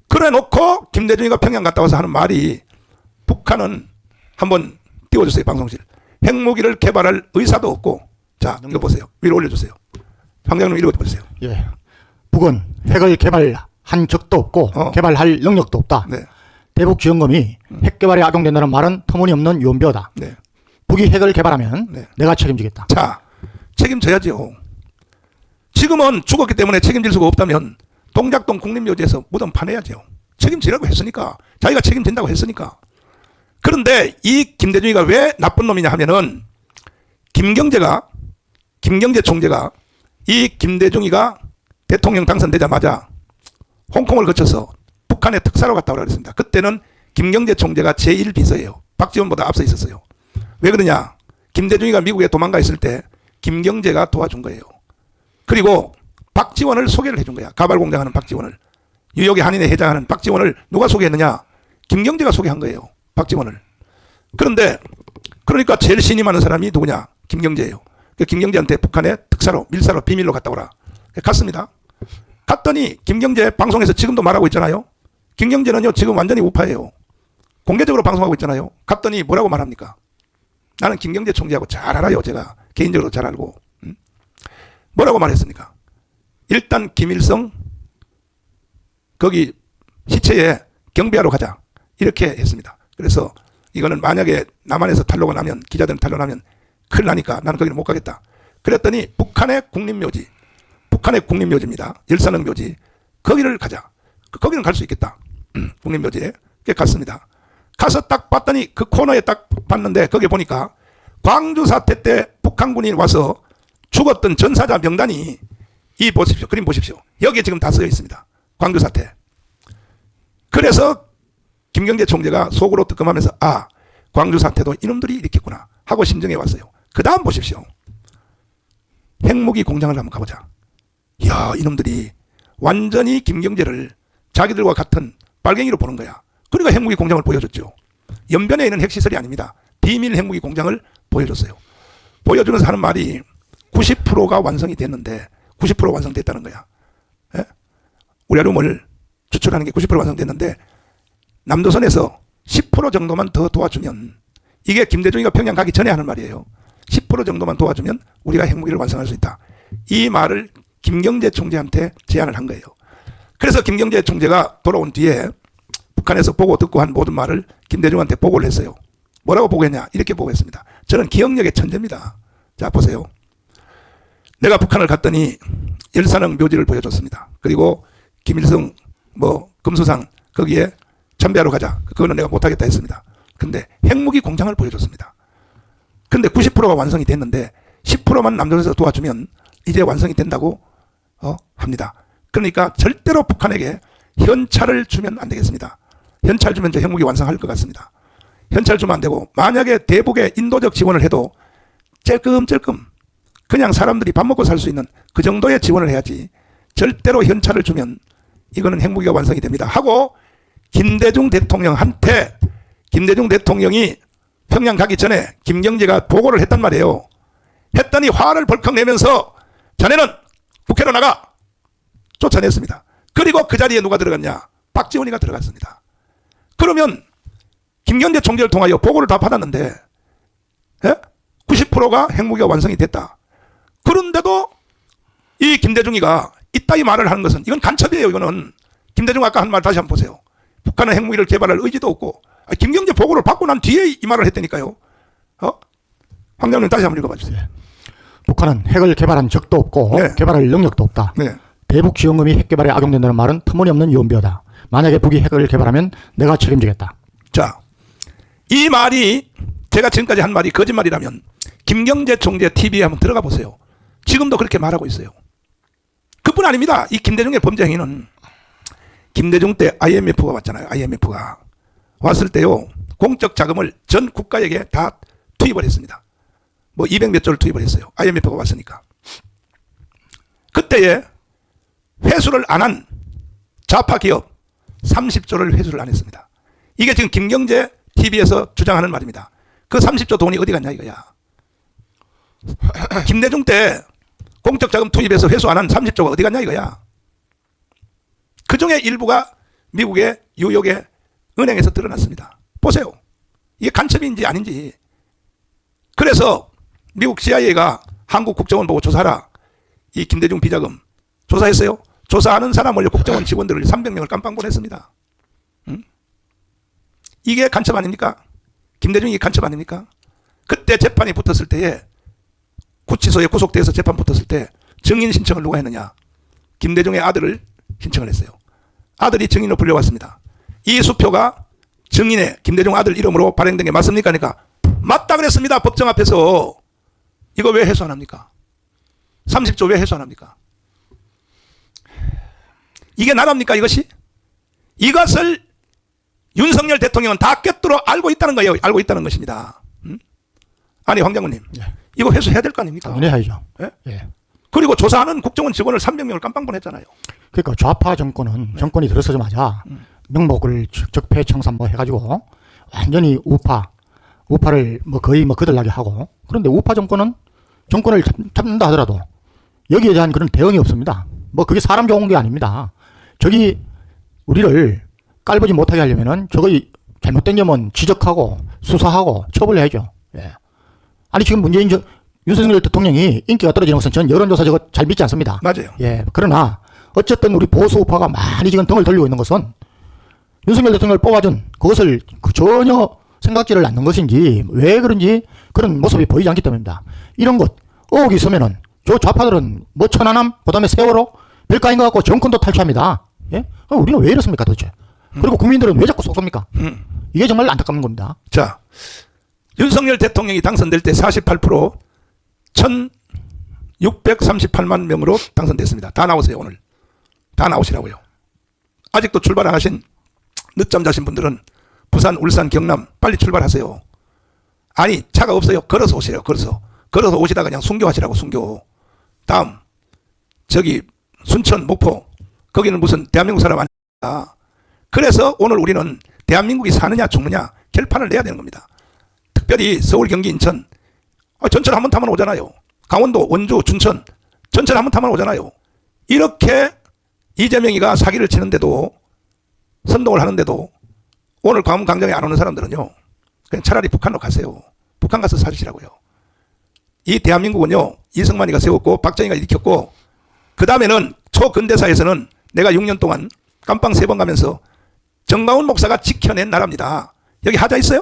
그래 놓고 김대중이가 평양 갔다 와서 하는 말이 북한은 한번 띄워주세요. 방송실. 핵무기를 개발할 의사도 없고. 자, 이거 보세요. 위로 올려주세요. 황장님 읽어보세요. 예. 북은 핵을 개발한 적도 없고 개발할 능력도 없다. 네. 대북 지원금이 핵 개발에 악용된다는 말은 터무니없는 유언비어다. 네. 북이 핵을 개발하면 네. 내가 책임지겠다. 자, 책임져야죠. 지금은 죽었기 때문에 책임질 수가 없다면 동작동 국립묘지에서 무덤 파내야죠. 책임지라고 했으니까. 자기가 책임진다고 했으니까. 그런데 이 김대중이가 왜 나쁜 놈이냐 하면은 김경재 총재가 이 김대중이가 대통령 당선되자마자 홍콩을 거쳐서 북한에 특사로 갔다 오라 그랬습니다. 그때는 김경재 총재가 제1비서예요. 박지원보다 앞서 있었어요. 왜 그러냐? 김대중이가 미국에 도망가 있을 때 김경재가 도와준 거예요. 그리고 박지원을 소개를 해준 거야. 가발공장하는 박지원을. 뉴욕의 한인회 회장하는 박지원을 누가 소개했느냐? 김경재가 소개한 거예요. 박지원을. 그런데 그러니까 제일 신임 하는 사람이 누구냐? 김경재예요. 김경재한테 북한에 특사로 밀사로 비밀로 갔다 오라. 갔습니다. 갔더니 김경재 방송에서 지금도 말하고 있잖아요. 김경재는요 지금 완전히 우파예요. 공개적으로 방송하고 있잖아요. 갔더니 뭐라고 말합니까? 나는 김경재 총재하고 잘 알아요. 제가 개인적으로 잘 알고. 뭐라고 말했습니까? 일단 김일성 거기 시체에 경비하러 가자. 이렇게 했습니다. 그래서 이거는 만약에 남한에서 탄로가 나면, 기자들은 탄로 나면 큰일 나니까 나는 거기는 못 가겠다. 그랬더니 북한의 국립묘지입니다. 열산릉 묘지. 거기를 가자. 거기는 갈 수 있겠다. 국립묘지에. 갔습니다. 가서 딱 봤더니 그 코너에 딱 봤는데 거기 보니까 광주 사태 때 북한군이 와서 죽었던 전사자 명단이 이 보십시오. 그림 보십시오. 여기에 지금 다 쓰여 있습니다. 광주 사태. 그래서 김경재 총재가 속으로 뜨끔하면서 아, 광주 사태도 이놈들이 일으켰구나 하고 심정해 왔어요. 그 다음 보십시오. 핵무기 공장을 한번 가보자. 이야, 이놈들이 완전히 김경재를 자기들과 같은 빨갱이로 보는 거야. 그러니까 핵무기 공장을 보여줬죠. 연변에 있는 핵시설이 아닙니다. 비밀 핵무기 공장을 보여줬어요. 보여주면서 하는 말이 90%가 완성이 됐는데 90% 완성됐다는 거야. 예? 우라늄을 추출하는 게 90% 완성됐는데 남조선에서 10% 정도만 더 도와주면, 이게 김대중이가 평양 가기 전에 하는 말이에요. 10% 정도만 도와주면 우리가 핵무기를 완성할 수 있다. 이 말을 김경재 총재한테 제안을 한 거예요. 그래서 김경재 총재가 돌아온 뒤에 북한에서 보고 듣고 한 모든 말을 김대중한테 보고를 했어요. 뭐라고 보고했냐? 이렇게 보고했습니다. 저는 기억력의 천재입니다. 자, 보세요. 내가 북한을 갔더니 열산릉 묘지를 보여줬습니다. 그리고 김일성 금수상 거기에 참배하러 가자. 그거는 내가 못하겠다 했습니다. 근데 핵무기 공장을 보여줬습니다. 근데 90%가 완성이 됐는데 10%만 남조선에서 도와주면 이제 완성이 된다고 합니다. 그러니까 절대로 북한에게 현찰을 주면 안 되겠습니다. 현찰 주면 저 핵무기 완성할 것 같습니다. 현찰 주면 안 되고, 만약에 대북에 인도적 지원을 해도 찔끔찔끔 그냥 사람들이 밥 먹고 살 수 있는 그 정도의 지원을 해야지, 절대로 현찰을 주면 이거는 핵무기가 완성이 됩니다 하고 김대중 대통령이 평양 가기 전에 김경재가 보고를 했단 말이에요. 했더니 화를 벌컥 내면서 자네는 국회로 나가 쫓아냈습니다. 그리고 그 자리에 누가 들어갔냐? 박지원이가 들어갔습니다. 그러면 김경재 총재를 통하여 보고를 다 받았는데 90%가 핵무기가 완성이 됐다. 그런데도 이 김대중이가 이따위 말을 하는 것은 이건 간첩이에요. 이거는 김대중 아까 한 말 다시 한번 보세요. 북한은 핵무기를 개발할 의지도 없고, 김경재 보고를 받고 난 뒤에 이 말을 했다니까요. 황장님 다시 한번 읽어봐 주세요. 북한은 핵을 개발한 적도 없고 네. 개발할 능력도 없다. 네. 대북 지원금이 핵 개발에 악용된다는 말은 터무니없는 유언비어다. 만약에 북이 핵을 개발하면 내가 책임지겠다. 자, 이 말이 제가 지금까지 한 말이 거짓말이라면 김경재 총재 TV에 한번 들어가 보세요. 지금도 그렇게 말하고 있어요. 그뿐 아닙니다. 이 김대중의 범죄 행위는 김대중 때 IMF가 왔잖아요. IMF가 왔을 때요, 공적 자금을 전 국가에게 다 투입을 했습니다. 뭐 200몇 조를 투입을 했어요. IMF가 왔으니까. 그때에 회수를 안 한 좌파 기업 30조를 회수를 안 했습니다. 이게 지금 김경재 TV에서 주장하는 말입니다. 그 30조 돈이 어디 갔냐 이거야. 김대중 때 공적 자금 투입해서 회수 안 한 30조가 어디 갔냐 이거야. 그 중에 일부가 미국의 뉴욕의 은행에서 드러났습니다. 보세요. 이게 간첩인지 아닌지. 그래서 미국 CIA가 한국 국정원 보고 조사하라. 이 김대중 비자금 조사했어요. 조사하는 사람을 국정원 직원들을 300명을 깜빵 보냈습니다. 이게 간첩 아닙니까? 김대중이 간첩 아닙니까? 그때 재판이 붙었을 때에 구치소에 구속돼서 재판 붙었을 때 증인 신청을 누가 했느냐? 김대중의 아들을 신청을 했어요. 아들이 증인으로 불려왔습니다. 이 수표가 증인의 김대중 아들 이름으로 발행된 게 맞습니까? 그러니까 맞다 그랬습니다. 법정 앞에서. 이거 왜 해소 안 합니까? 30조 왜 해소 안 합니까? 이게 나랍니까 이것이? 이것을 윤석열 대통령은 다 꿰뚫어 알고 있다는 거예요. 알고 있다는 것입니다. 아니 황 장군님, 예. 이거 회수해야 될 거 아닙니까? 당연히 해야죠. 예? 예. 그리고 조사하는 국정원 직원을 300명을 깜빵 보냈잖아요. 그러니까 좌파 정권은 정권이 들어서자마자 명목을 적폐청산 뭐 해가지고 완전히 우파를 뭐 거의 뭐 거들나게 하고, 그런데 우파 정권은 정권을 잡는다 하더라도 여기에 대한 그런 대응이 없습니다. 뭐 그게 사람 좋은 게 아닙니다. 저기 우리를 깔보지 못하게 하려면은 저거 잘못된 점은 지적하고 수사하고 처벌해야죠. 예. 아니 지금 윤석열 대통령이 인기가 떨어지는 것은 전 여론조사 저거 잘 믿지 않습니다. 맞아요. 예. 그러나 어쨌든 우리 보수 우파가 많이 지금 등을 돌리고 있는 것은 윤석열 대통령을 뽑아준 그것을 전혀 생각지를 않는 것인지 왜 그런지 그런 모습이 보이지 않기 때문입니다. 이런 것 의혹이 있으면은 저 좌파들은 뭐 천안함 그다음에 세월호 별거 아닌 것 같고 정권도 탈취합니다. 예? 우리는 왜 이렇습니까 도대체? 그리고 국민들은 왜 자꾸 쏘습니까? 이게 정말 안타까운 겁니다. 자, 윤석열 대통령이 당선될 때 48% 1638만 명으로 당선됐습니다. 다 나오세요 오늘. 다 나오시라고요. 아직도 출발 안 하신 늦잠 자신 분들은 부산, 울산, 경남 빨리 출발하세요. 아니 차가 없어요. 걸어서 오시래요. 걸어서 오시다가 그냥 순교하시라고. 순교. 다음 저기 순천, 목포 거기는 무슨 대한민국 사람 아니야. 그래서 오늘 우리는 대한민국이 사느냐 죽느냐 결판을 내야 되는 겁니다. 특별히 서울, 경기, 인천 전철 한번 타면 오잖아요. 강원도, 원주, 춘천 전철 한번 타면 오잖아요. 이렇게 이재명이가 사기를 치는데도 선동을 하는데도 오늘 광화문 광장에 안 오는 사람들은요, 그냥 차라리 북한으로 가세요. 북한 가서 사시라고요. 이 대한민국은요, 이승만이가 세웠고 박정희가 일으켰고, 그 다음에는 초근대사에서는 내가 6년 동안 깜빵 3번 가면서 정광훈 목사가 지켜낸 나라입니다. 여기 하자 있어요?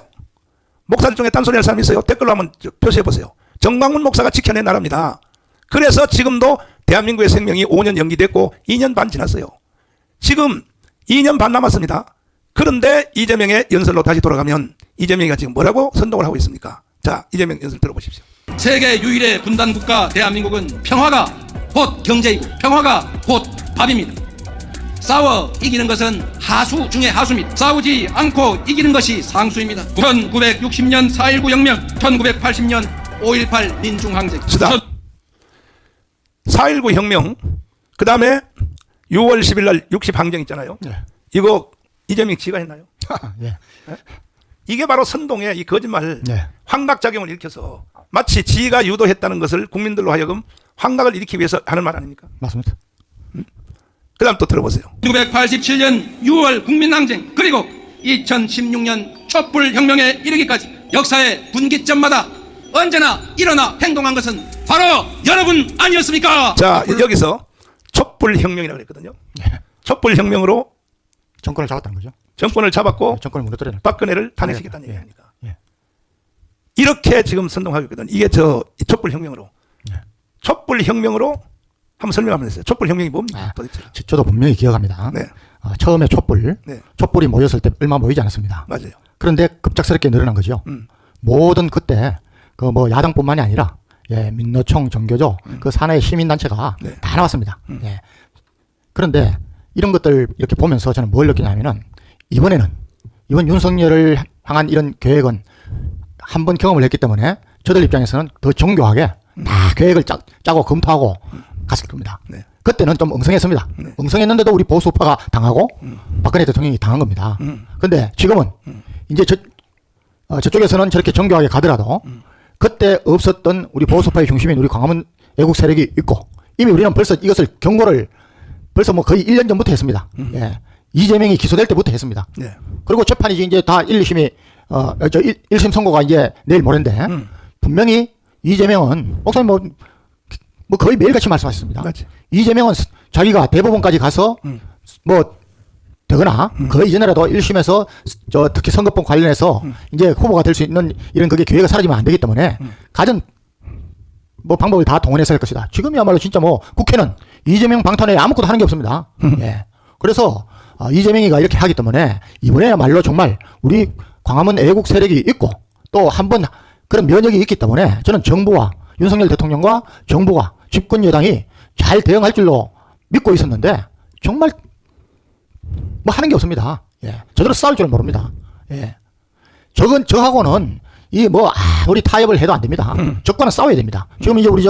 목사들 중에 딴소리 할 사람 있어요? 댓글로 한번 표시해 보세요. 정광훈 목사가 지켜낸 나라입니다. 그래서 지금도 대한민국의 생명이 5년 연기됐고 2년 반 지났어요. 지금 2년 반 남았습니다. 그런데 이재명의 연설로 다시 돌아가면 이재명이가 지금 뭐라고 선동을 하고 있습니까? 자, 이재명 연설 들어보십시오. 세계 유일의 분단 국가 대한민국은 평화가 곧 경제이고 평화가 곧 밥입니다. 싸워 이기는 것은 하수 중의 하수입니다. 싸우지 않고 이기는 것이 상수입니다. 1960년 4.19 혁명, 1980년 5.18 민중항쟁. 4.19 혁명, 그 다음에 6월 10일 날 60항쟁 있잖아요. 네. 이거 이재명 지가 했나요? 예. 이게 바로 선동의 이 거짓말, 네. 환각작용을 일으켜서 마치 지가 유도했다는 것을 국민들로 하여금 환각을 일으키기 위해서 하는 말 아닙니까? 맞습니다. 그 다음 또 들어보세요. 1987년 6월 국민항쟁, 그리고 2016년 촛불혁명에 이르기까지 역사의 분기점마다 언제나 일어나 행동한 것은 바로 여러분 아니었습니까? 자, 여기서 촛불혁명이라고 그랬거든요. 촛불혁명으로 정권을 잡았다는 거죠. 정권을 잡았고 정권을 무너뜨려라. 박근혜를 탄핵시켰다는 예. 얘기입니다. 예. 이렇게 지금 선동하고 있거든요. 이게 이 촛불혁명으로. 예. 촛불혁명으로 한번 설명하면 됐어요. 촛불혁명이 뭡니까? 도대체. 저도 분명히 기억합니다. 네. 처음에 촛불이 네. 모였을 때 얼마 모이지 않았습니다. 맞아요. 그런데 급작스럽게 늘어난 거죠. 모든 그때 그 뭐 야당뿐만이 아니라 예, 민노총, 정교조 그 산하의 시민단체가 네. 다 나왔습니다. 예. 그런데 이런 것들 이렇게 보면서 저는 뭘 느끼냐면은 이번 윤석열을 향한 이런 계획은 한 번 경험을 했기 때문에 저들 입장에서는 더 정교하게 다 계획을 짜고 검토하고 갔을 겁니다. 네. 그때는 좀 엉성했습니다. 네. 엉성했는데도 우리 보수파가 당하고 박근혜 대통령이 당한 겁니다. 근데 지금은 이제 저쪽에서는 저렇게 정교하게 가더라도 그때 없었던 우리 보수파의 중심인 우리 광화문 애국 세력이 있고 이미 우리는 벌써 이것을 경고를 벌써 뭐 거의 1년 전부터 했습니다. 예. 이재명이 기소될 때부터 했습니다. 네. 그리고 재판이 이제 다 1, 2심이 1심 선고가 이제 내일 모레인데 분명히 이재명은 목사님 뭐 거의 매일같이 말씀하셨습니다. 맞지. 이재명은 자기가 대법원까지 가서 뭐 되거나 그 이전에라도 1심에서 특히 선거법 관련해서 이제 후보가 될 수 있는 이런 그게 기회가 사라지면 안 되기 때문에 가진 뭐 방법을 다 동원해서 할 것이다. 지금이야말로 진짜 뭐 국회는 이재명 방탄에 아무것도 하는 게 없습니다. 예. 그래서 이재명이가 이렇게 하기 때문에 이번에야말로 정말 우리 광화문 애국 세력이 있고 또 한 번 그런 면역이 있기 때문에 저는 정부와 윤석열 대통령과 정부가 집권 여당이 잘 대응할 줄로 믿고 있었는데 정말 뭐 하는 게 없습니다. 예. 저대로 싸울 줄 모릅니다. 예. 저하고는 우리 타협을 해도 안 됩니다. 적과는 싸워야 됩니다. 지금 이제 우리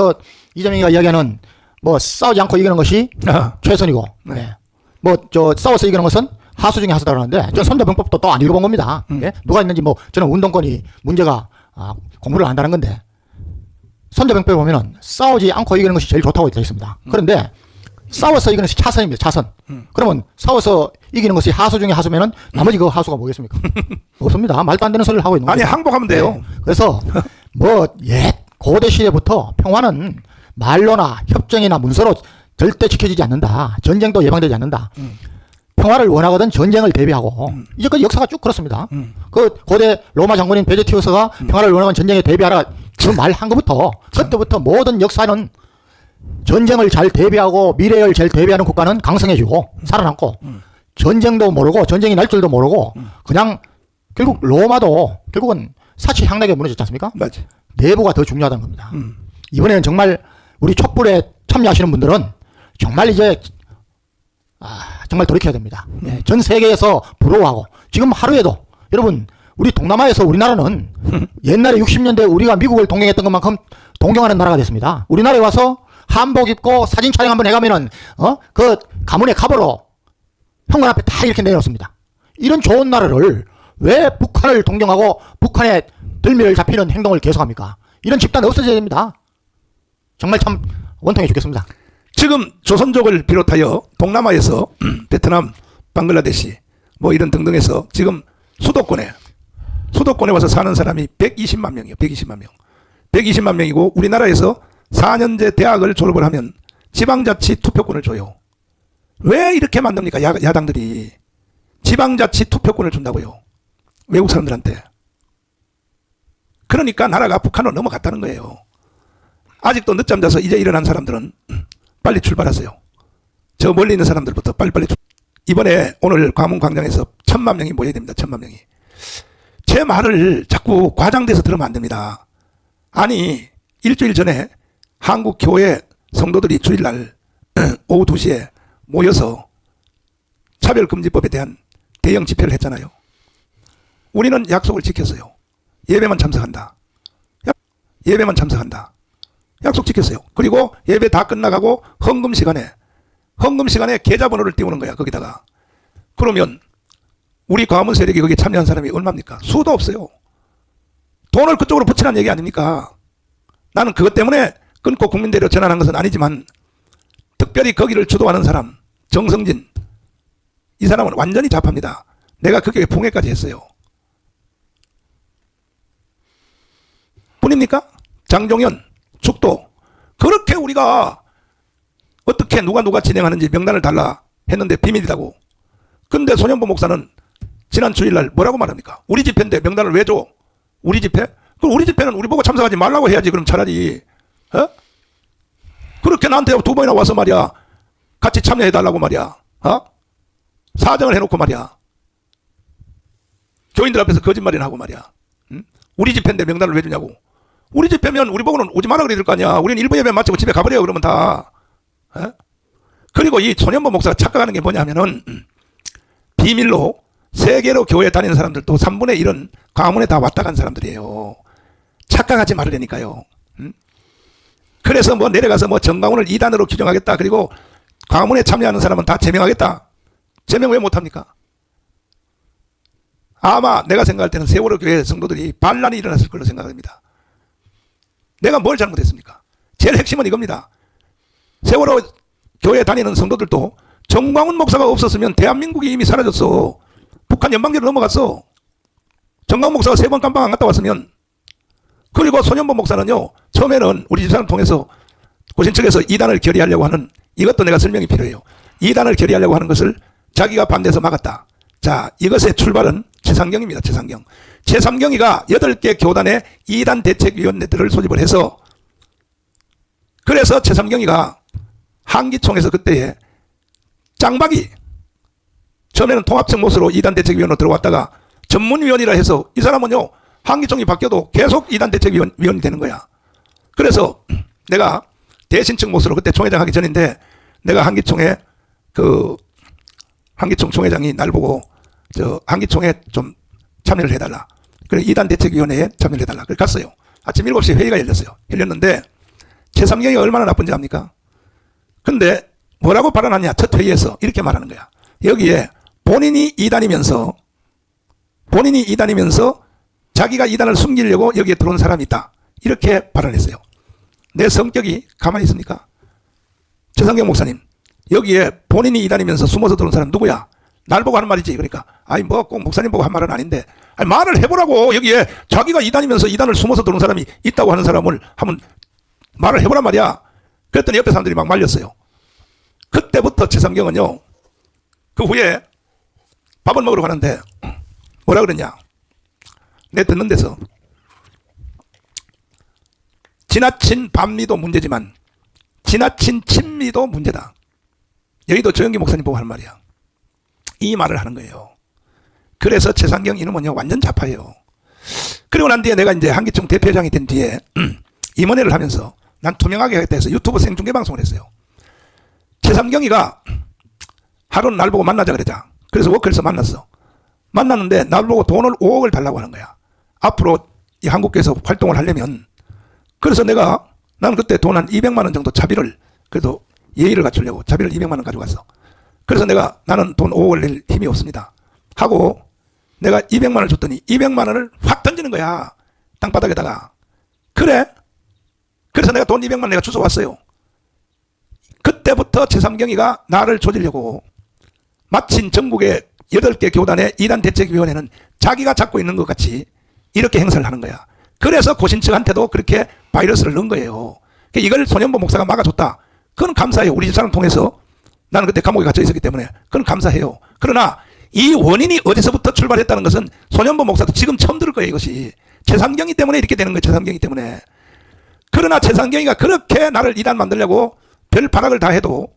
이재명이가 이야기하는 뭐 싸우지 않고 이기는 것이 최선이고, 네. 예. 싸워서 이기는 것은 하수 중에 하수다 그러는데, 전 선조병법도 또 안 읽어본 겁니다. 예? 누가 있는지 저는 운동권이 문제가, 공부를 안 한다는 건데, 선조병법에 보면은 싸우지 않고 이기는 것이 제일 좋다고 되어 있습니다. 그런데, 싸워서 이기는 것이 차선입니다, 차선. 그러면 싸워서 이기는 것이 하수 중에 하수면은 나머지 그 하수가 뭐겠습니까? 없습니다. 말도 안 되는 소리를 하고 있는 거죠. 아니, 항복하면 돼요. 네. 그래서, 고대 시대부터 평화는 말로나 협정이나 문서로 절대 지켜지지 않는다. 전쟁도 예방되지 않는다. 평화를 원하거든 전쟁을 대비하고 이제까지 역사가 쭉 그렇습니다. 그 고대 로마 장군인 베제티우스가 평화를 원하면 전쟁에 대비하라 그 말 한 것부터 그때부터 모든 역사는 전쟁을 잘 대비하고 미래를 잘 대비하는 국가는 강성해지고 살아남고 전쟁도 모르고 전쟁이 날 줄도 모르고 그냥 결국 로마도 결국은 사치향락에 무너졌지 않습니까? 맞지. 내부가 더 중요하다는 겁니다. 이번에는 정말 우리 촛불에 참여하시는 분들은 정말 이제 정말 돌이켜야 됩니다. 예, 전 세계에서 부러워하고 지금 하루에도 여러분 우리 동남아에서 우리나라는 옛날에 60년대 우리가 미국을 동경했던 것만큼 동경하는 나라가 됐습니다. 우리나라에 와서 한복 입고 사진 촬영 한번 해가면은 그 가문의 카보로 현관 앞에 다 이렇게 내놓습니다. 이런 좋은 나라를 왜 북한을 동경하고 북한에 들미를 잡히는 행동을 계속합니까? 이런 집단 없어져야 됩니다. 정말 참 원통해 죽겠습니다. 지금 조선족을 비롯하여 동남아에서 베트남, 방글라데시 뭐 이런 등등에서 지금 수도권에 와서 사는 사람이 120만 명이에요. 120만 명. 120만 명이고 우리나라에서 4년제 대학을 졸업을 하면 지방자치 투표권을 줘요. 왜 이렇게 만듭니까? 야당들이. 지방자치 투표권을 준다고요. 외국 사람들한테. 그러니까 나라가 북한으로 넘어갔다는 거예요. 아직도 늦잠 자서 이제 일어난 사람들은 빨리 출발하세요. 저 멀리 있는 사람들부터 빨리빨리 이번에 오늘 광화문 광장에서 1000만 명이 모여야 됩니다. 1000만 명이. 제 말을 자꾸 과장돼서 들으면 안 됩니다. 아니 일주일 전에 한국 교회 성도들이 주일날 오후 2시에 모여서 차별금지법에 대한 대형 집회를 했잖아요. 우리는 약속을 지켰어요. 예배만 참석한다. 예배만 참석한다. 약속 지켰어요. 그리고 예배 다 끝나가고 헌금 시간에 계좌번호를 띄우는 거야. 거기다가. 그러면 우리 광화문 세력이 거기에 참여한 사람이 얼마입니까? 수도 없어요. 돈을 그쪽으로 붙이라는 얘기 아닙니까? 나는 그것 때문에 끊고 국민대로 전환한 것은 아니지만 특별히 거기를 주도하는 사람 정성진 이 사람은 완전히 잡합니다. 내가 그게 봉해까지 했어요. 뿐입니까? 장종현 죽도 그렇게 우리가 어떻게 누가 진행하는지 명단을 달라 했는데 비밀이라고. 근데 손현보 목사는 지난 주일날 뭐라고 말합니까? 우리 집회인데 명단을 왜 줘? 우리 집회? 그럼 우리 집회는 우리 보고 참석하지 말라고 해야지. 그럼 차라리 그렇게 나한테 2번이나 와서 말이야 같이 참여해달라고 말이야 사정을 해놓고 말이야 교인들 앞에서 거짓말이나 하고 말이야 우리 집회인데 명단을 왜 주냐고. 우리 집회면 우리 보고는 오지 마라 그래야 될 거 아니야. 우리는 일부 예배 마치고 집에 가버려 그러면 다. 에? 그리고 이 손현보 목사가 착각하는 게 뭐냐면은 비밀로 세계로 교회 다니는 사람들도 3분의 1은 광화문에 다 왔다 간 사람들이에요. 착각하지 말으려니까요. 그래서 뭐 내려가서 뭐 정광훈을 이단으로 규정하겠다. 그리고 광화문에 참여하는 사람은 다 제명하겠다. 제명 왜 못합니까? 아마 내가 생각할 때는 세월호 교회 성도들이 반란이 일어났을 걸로 생각합니다. 내가 뭘 잘못했습니까? 제일 핵심은 이겁니다. 세월호 교회 다니는 성도들도 정광훈 목사가 없었으면 대한민국이 이미 사라졌어. 북한 연방제로 넘어갔어. 정광훈 목사가 3번 깜방 안 갔다 왔으면. 그리고 손현보 목사는요, 처음에는 우리 집사람 통해서 고신 측에서 이단을 결의하려고 하는, 이것도 내가 설명이 필요해요. 이단을 결의하려고 하는 것을 자기가 반대해서 막았다. 자, 이것의 출발은 최상경입니다. 최상경. 최상경이가 8개 교단의 이단 대책위원회들을 소집을 해서, 그래서 최상경이가 한기총에서 그때에 짱박이, 처음에는 통합청 모습으로 이단 대책위원으로 들어왔다가 전문위원이라 해서 이 사람은요, 한기총이 바뀌어도 계속 이단 대책위원이 되는 거야. 그래서 내가 대신청 모습으로, 그때 총회장 하기 전인데 내가 한기총에 한기총 총회장이 날 보고 한기총에 좀 참여를 해달라. 그래 이단 대책위원회에 참여를 해달라. 그래 갔어요. 아침 7시에 회의가 열렸는데 최삼경이가 얼마나 나쁜지 압니까? 근데 뭐라고 발언하냐? 첫 회의에서 이렇게 말하는 거야. 여기에 본인이 이단이면서 자기가 이단을 숨기려고 여기에 들어온 사람이 있다. 이렇게 발언했어요. 내 성격이 가만히 있습니까? 최상경 목사님, 여기에 본인이 이단이면서 숨어서 들어온 사람 누구야? 날 보고 하는 말이지. 그러니까 아니 뭐 꼭 목사님 보고 한 말은 아닌데, 아니 말을 해보라고. 여기에 자기가 이단이면서 이단을 숨어서 들어온 사람이 있다고 하는 사람을 한번 말을 해보란 말이야. 그랬더니 옆에 사람들이 막 말렸어요. 그때부터 최상경은요, 그 후에 밥을 먹으러 가는데 뭐라 그랬냐? 내 듣는 데서 지나친 반미도 문제지만 지나친 친미도 문제다. 여기도 조영기 목사님 보고 하는 말이야. 이 말을 하는 거예요. 그래서 최상경 이놈은요 완전 좌파예요. 그리고 난 뒤에 내가 이제 한기총 대표장이 된 뒤에 임원회를 하면서 난 투명하게 하겠다 해서 유튜브 생중계 방송을 했어요. 최상경이가 하루는 날 보고 만나자 그러자. 그래서 워크에서 만났는데 날 보고 돈을 5억을 달라고 하는 거야. 앞으로 이 한국에서 활동을 하려면. 그래서 나는 그때 돈 한 200만 원 정도 차비를, 그래도 예의를 갖추려고 차비를 200만 원 가져갔어. 그래서 나는 돈 5억을 낼 힘이 없습니다 하고 내가 200만 원을 줬더니 200만 원을 확 던지는 거야. 땅바닥에다가. 그래. 그래서 내가 돈 200만 원 내가 주워왔어요. 그때부터 최삼경이가 나를 조지려고 마침 전국의 8개 교단의 이단 대책위원회는 자기가 잡고 있는 것 같이 이렇게 행사를 하는 거야. 그래서 고신 측한테도 그렇게 바이러스를 넣은 거예요. 이걸 손현보 목사가 막아줬다. 그건 감사해요. 우리 집사람 통해서. 나는 그때 감옥에 갇혀 있었기 때문에 그건 감사해요. 그러나 이 원인이 어디서부터 출발했다는 것은 손현보 목사도 지금 처음 들을 거예요. 이것이 최삼경이 때문에 이렇게 되는 거예요. 최삼경이 때문에. 그러나 최삼경이가 그렇게 나를 이단 만들려고 별 발악을 다 해도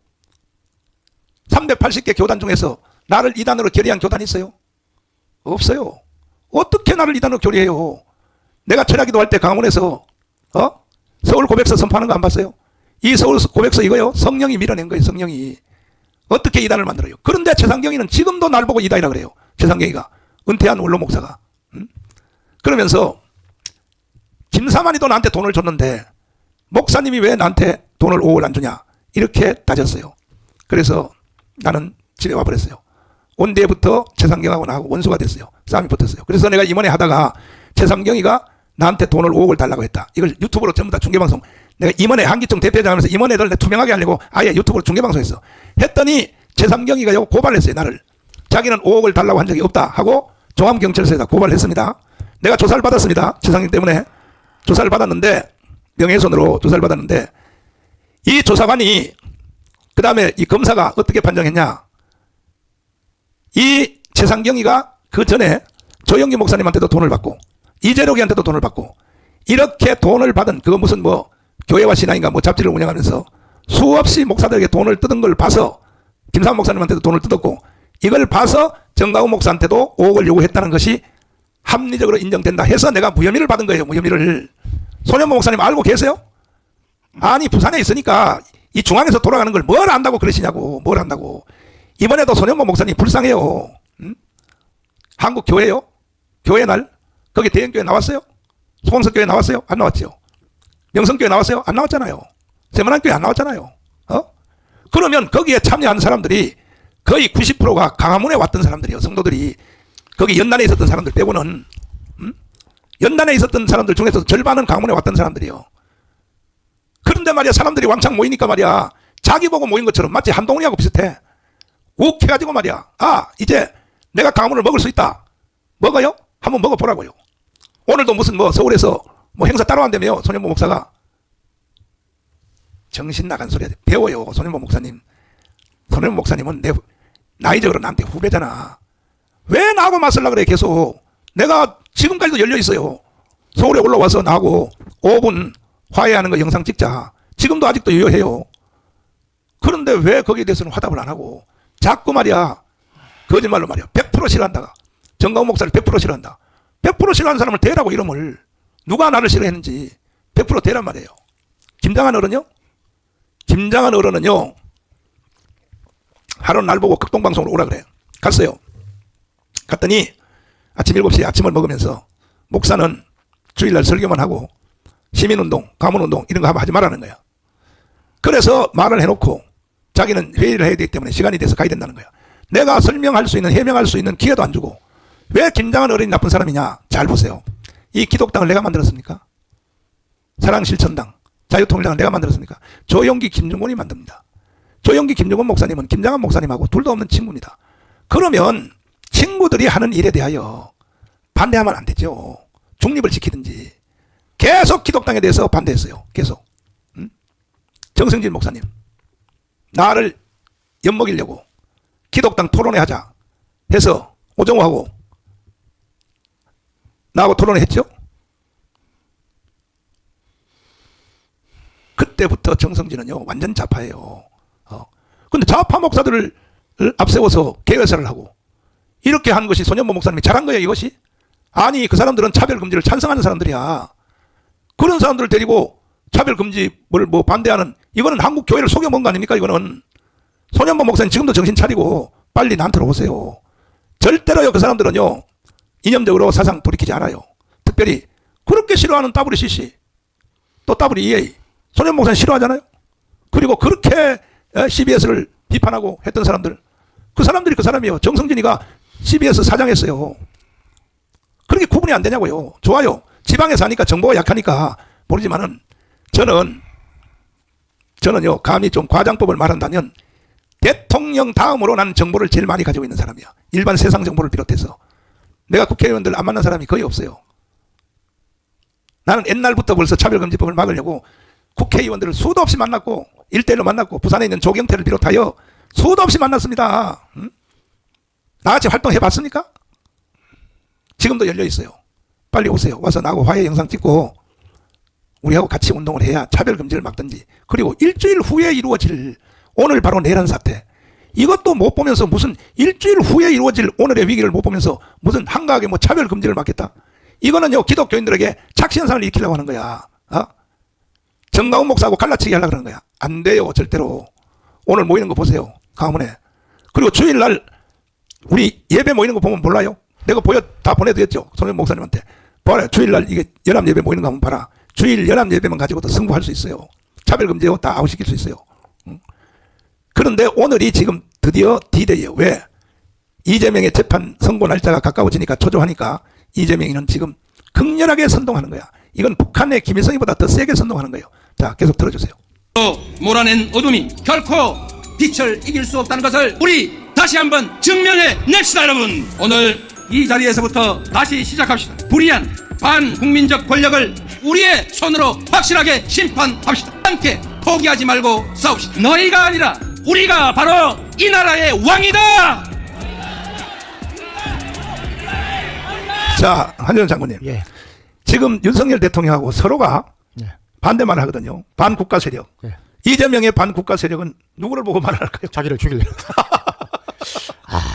380개 교단 중에서 나를 이단으로 결의한 교단이 있어요? 없어요. 어떻게 나를 이단으로 결의해요? 내가 철야기도 할 때 강원에서 서울 고백서 선포하는 거 안 봤어요? 이 서울 고백서 이거요. 성령이 밀어낸 거예요. 성령이. 어떻게 이단을 만들어요? 그런데 최상경이는 지금도 날 보고 이단이라 그래요. 최상경이가. 은퇴한 원로 목사가. 그러면서 김사만이도 나한테 돈을 줬는데 목사님이 왜 나한테 돈을 5억을 안 주냐? 이렇게 따졌어요. 그래서 나는 집에 와버렸어요. 온 뒤에부터 최상경하고 나하고 원수가 됐어요. 싸움이 붙었어요. 그래서 내가 임원회 하다가 최상경이가 나한테 돈을 5억을 달라고 했다. 이걸 유튜브로 전부 다 중계방송. 내가 임원회 한기총 대표장 하면서 임원회를 투명하게 하려고 아예 유튜브로 중계방송했어. 했더니 최상경이가 고발했어요. 나를. 자기는 5억을 달라고 한 적이 없다 하고 종암경찰서에다 고발을 했습니다. 내가 조사를 받았습니다. 최상경 때문에 조사를 받았는데, 명예훼손으로 조사를 받았는데, 이 조사관이 그 다음에 이 검사가 어떻게 판정했냐? 이 최상경이가 그 전에 조영기 목사님한테도 돈을 받고 이재록이한테도 돈을 받고 이렇게 돈을 받은, 그거 무슨 뭐 교회와 신앙인가 뭐 잡지를 운영하면서 수없이 목사들에게 돈을 뜯은 걸 봐서, 김삼 목사님한테도 돈을 뜯었고, 이걸 봐서 정가우 목사한테도 5억을 요구했다는 것이 합리적으로 인정된다 해서 내가 무혐의를 받은 거예요. 무혐의를. 손현보 목사님 알고 계세요? 아니 부산에 있으니까 이 중앙에서 돌아가는 걸 뭘 안다고 그러시냐고. 뭘 안다고. 이번에도 손현보 목사님 불쌍해요. 응? 한국 교회요? 교회 날 거기 대형교회 나왔어요? 소원석교회 나왔어요? 안 나왔죠. 명성교회 나왔어요? 안 나왔잖아요. 세만한교회 안 나왔잖아요. 그러면 거기에 참여한 사람들이 거의 90%가 강화문에 왔던 사람들이요. 성도들이 거기 연단에 있었던 사람들 빼고는 연단에 있었던 사람들 중에서 절반은 강화문에 왔던 사람들이요. 그런데 말이야 사람들이 왕창 모이니까 말이야 자기 보고 모인 것처럼 마치 한동훈이하고 비슷해. 욱해가지고 말이야 이제 내가 강화문을 먹을 수 있다. 먹어요? 한번 먹어보라고요. 오늘도 무슨 서울에서 행사 따라왔다며요. 손현보 목사가. 정신 나간 소리야. 배워요. 손현보 목사님. 손현보 목사님은 나이적으로 나한테 후배잖아. 왜 나하고 맞설라 그래 계속. 내가 지금까지도 열려 있어요. 서울에 올라와서 나하고 5분 화해하는 거 영상 찍자. 지금도 아직도 유효해요. 그런데 왜 거기에 대해서는 화답을 안 하고 자꾸 말이야 거짓말로 말이야 100% 싫어한다가 정강훈 목사를 100% 싫어한다. 100% 싫어하는 사람을 대라고 이름을. 누가 나를 싫어했는지 100% 대란 말이에요. 김장한 어른요? 김장한 어른은요 하루 날 보고 극동방송으로 오라 그래요. 갔어요. 갔더니 아침 7시에 아침을 먹으면서 목사는 주일날 설교만 하고 시민운동, 가문운동 이런 거 하지 말라는 거야. 그래서 말을 해놓고 자기는 회의를 해야 되기 때문에 시간이 돼서 가야 된다는 거야. 내가 설명할 수 있는 해명할 수 있는 기회도 안 주고 왜 김장한 어른이 나쁜 사람이냐. 잘 보세요. 이 기독당을 내가 만들었습니까? 사랑실천당, 자유통일당을 내가 만들었습니까? 조영기, 김중곤이 만듭니다. 조영기, 김중곤 목사님은 김장한 목사님하고 둘도 없는 친구입니다. 그러면 친구들이 하는 일에 대하여 반대하면 안 되죠. 중립을 지키든지. 계속 기독당에 대해서 반대했어요. 계속. 정승진 목사님 나를 엿먹이려고 기독당 토론회 하자 해서 오정호하고 나하고 토론회 했죠. 그때부터 정성진은요 완전 좌파예요. 근데 좌파 목사들을 앞세워서 개회사를 하고 이렇게 한 것이 손현보 목사님이 잘한 거예요. 이것이. 아니 그 사람들은 차별금지를 찬성하는 사람들이야. 그런 사람들을 데리고 차별금지를 반대하는 이거는 한국 교회를 속여먹은 거 아닙니까? 이거는. 손현보 목사님 지금도 정신 차리고 빨리 나한테로 오세요. 절대로요 그 사람들은요 이념적으로 사상 돌이키지 않아요. 특별히 그렇게 싫어하는 WCC 또 WEA 손현보 목사님 싫어하잖아요. 그리고 그렇게 CBS를 비판하고 했던 사람들 그 사람들이 그 사람이에요. 정성진이가 CBS 사장했어요. 그렇게 구분이 안 되냐고요. 좋아요. 지방에 사니까 정보가 약하니까 모르지만은 저는요 감히 좀 과장법을 말한다면 대통령 다음으로 나는 정보를 제일 많이 가지고 있는 사람이야. 일반 세상 정보를 비롯해서. 내가 국회의원들 안 만난 사람이 거의 없어요. 나는 옛날부터 벌써 차별금지법을 막으려고 국회의원들을 수도 없이 만났고 1대1로 만났고 부산에 있는 조경태를 비롯하여 수도 없이 만났습니다. 나같이 활동해봤습니까? 지금도 열려있어요. 빨리 오세요. 와서 나하고 화해 영상 찍고 우리하고 같이 운동을 해야 차별금지를 막든지. 그리고 일주일 후에 이루어질 오늘 바로 내란 사태 이것도 못 보면서 무슨 일주일 후에 이루어질 오늘의 위기를 못 보면서 무슨 한가하게 차별금지를 막겠다. 이거는요 기독교인들에게 착시현상을 일으키려고 하는 거야. 정강훈 목사하고 갈라치기 하려고 하는 거야. 안 돼요 절대로. 오늘 모이는 거 보세요. 강화문에. 그리고 주일날 우리 예배 모이는 거 보면 몰라요? 내가 다 보내드렸죠. 손현보 목사님한테. 봐라 주일날 이게 연합 예배 모이는 거 한번 봐라. 주일 연합 예배만 가지고도 승부할 수 있어요. 차별금지요 다 아웃시킬 수 있어요. 그런데 오늘이 지금 드디어 D-Day예요. 왜? 이재명의 재판 선고 날짜가 가까워지니까 초조하니까 이재명이는 지금 극렬하게 선동하는 거야. 이건 북한의 김일성이보다 더 세게 선동하는 거예요. 자 계속 들어주세요. 몰아낸 어둠이 결코 빛을 이길 수 없다는 것을 우리 다시 한번 증명해냅시다. 여러분 오늘 이 자리에서부터 다시 시작합시다. 불의한 반국민적 권력을 우리의 손으로 확실하게 심판합시다. 함께 포기하지 말고 싸웁시다. 너희가 아니라 우리가 바로 이 나라의 왕이다. 자 한전호 장군님 예. 지금 윤석열 대통령하고 서로가 예. 반대만 하거든요. 반국가 세력. 예. 이재명의 반국가 세력은 누구를 보고 말할까요? 자기를 죽이려고.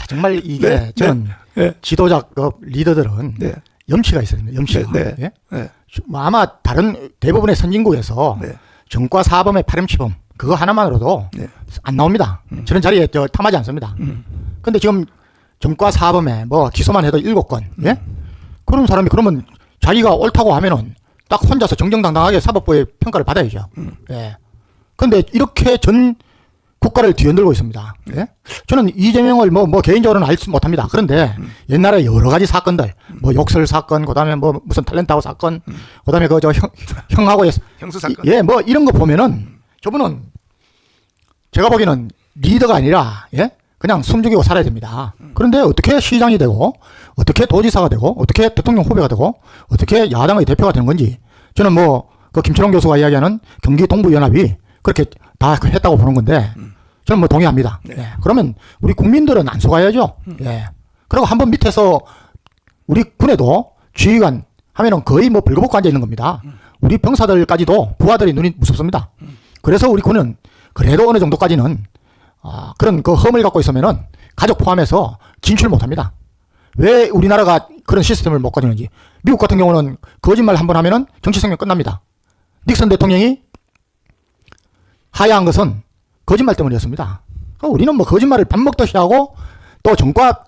정말 이게 네. 저는 네. 지도자급 리더들은 네. 염치가 있어야 됩니다. 염치가. 네. 예? 네. 뭐 아마 다른 대부분의 선진국에서 네. 정과 사범의 파렴치범 그거 하나만으로도 네. 안 나옵니다. 저런 자리에 탐하지 않습니다. 근데 지금 정과 사범에 뭐 기소만 해도 7건. 예? 그런 사람이 그러면 자기가 옳다고 하면은 딱 혼자서 정정당당하게 사법부의 평가를 받아야죠. 예. 근데 이렇게 전 국가를 뒤흔들고 있습니다. 예? 저는 이재명을 뭐 개인적으로는 알지 못합니다. 그런데 옛날에 여러 가지 사건들, 뭐 욕설 사건, 그다음에 뭐 무슨 탤런트하고 사건, 그다음에 그 저 형하고의 형수 사건. 예, 뭐 이런 거 보면은 저분은 제가 보기에는 리더가 아니라 예? 그냥 숨죽이고 살아야 됩니다. 그런데 어떻게 시장이 되고 어떻게 도지사가 되고 어떻게 대통령 후보가 되고 어떻게 야당의 대표가 되는 건지 저는 뭐 그 김철용 교수가 이야기하는 경기 동부연합이 그렇게 다 했다고 보는 건데 저는 뭐 동의합니다. 네. 예. 그러면 우리 국민들은 안 속아야죠. 예. 그리고 한번 밑에서 우리 군에도 지휘관 하면은 거의 뭐 벌거벗고 앉아 있는 겁니다. 우리 병사들까지도 부하들이 눈이 무섭습니다. 그래서 우리 군은 그래도 어느 정도까지는 그런 그 험을 갖고 있으면은 가족 포함해서 진출 못 합니다. 왜 우리나라가 그런 시스템을 못 가지는지. 미국 같은 경우는 거짓말 한번 하면은 정치 생명 끝납니다. 닉슨 대통령이 하야한 것은 거짓말 때문이었습니다. 우리는 뭐 거짓말을 밥 먹듯이 하고 또 정과가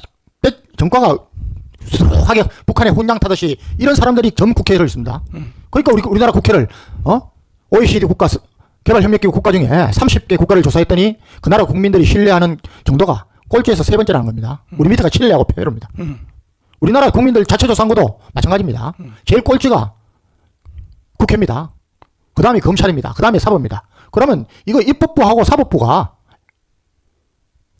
수하게 북한에 훈장 타듯이 이런 사람들이 전 국회를 있습니다. 그러니까 우리나라 국회를 OECD 국가 개발협력기구 국가 중에 30개 국가를 조사했더니 그 나라 국민들이 신뢰하는 정도가 꼴찌에서 3번째라는 겁니다. 우리 밑에가 칠레하고 페루입니다. 우리나라 국민들 자체 조사한 것도 마찬가지입니다. 제일 꼴찌가 국회입니다. 그 다음에 검찰입니다. 그 다음에 사법입니다. 그러면 이거 입법부하고 사법부가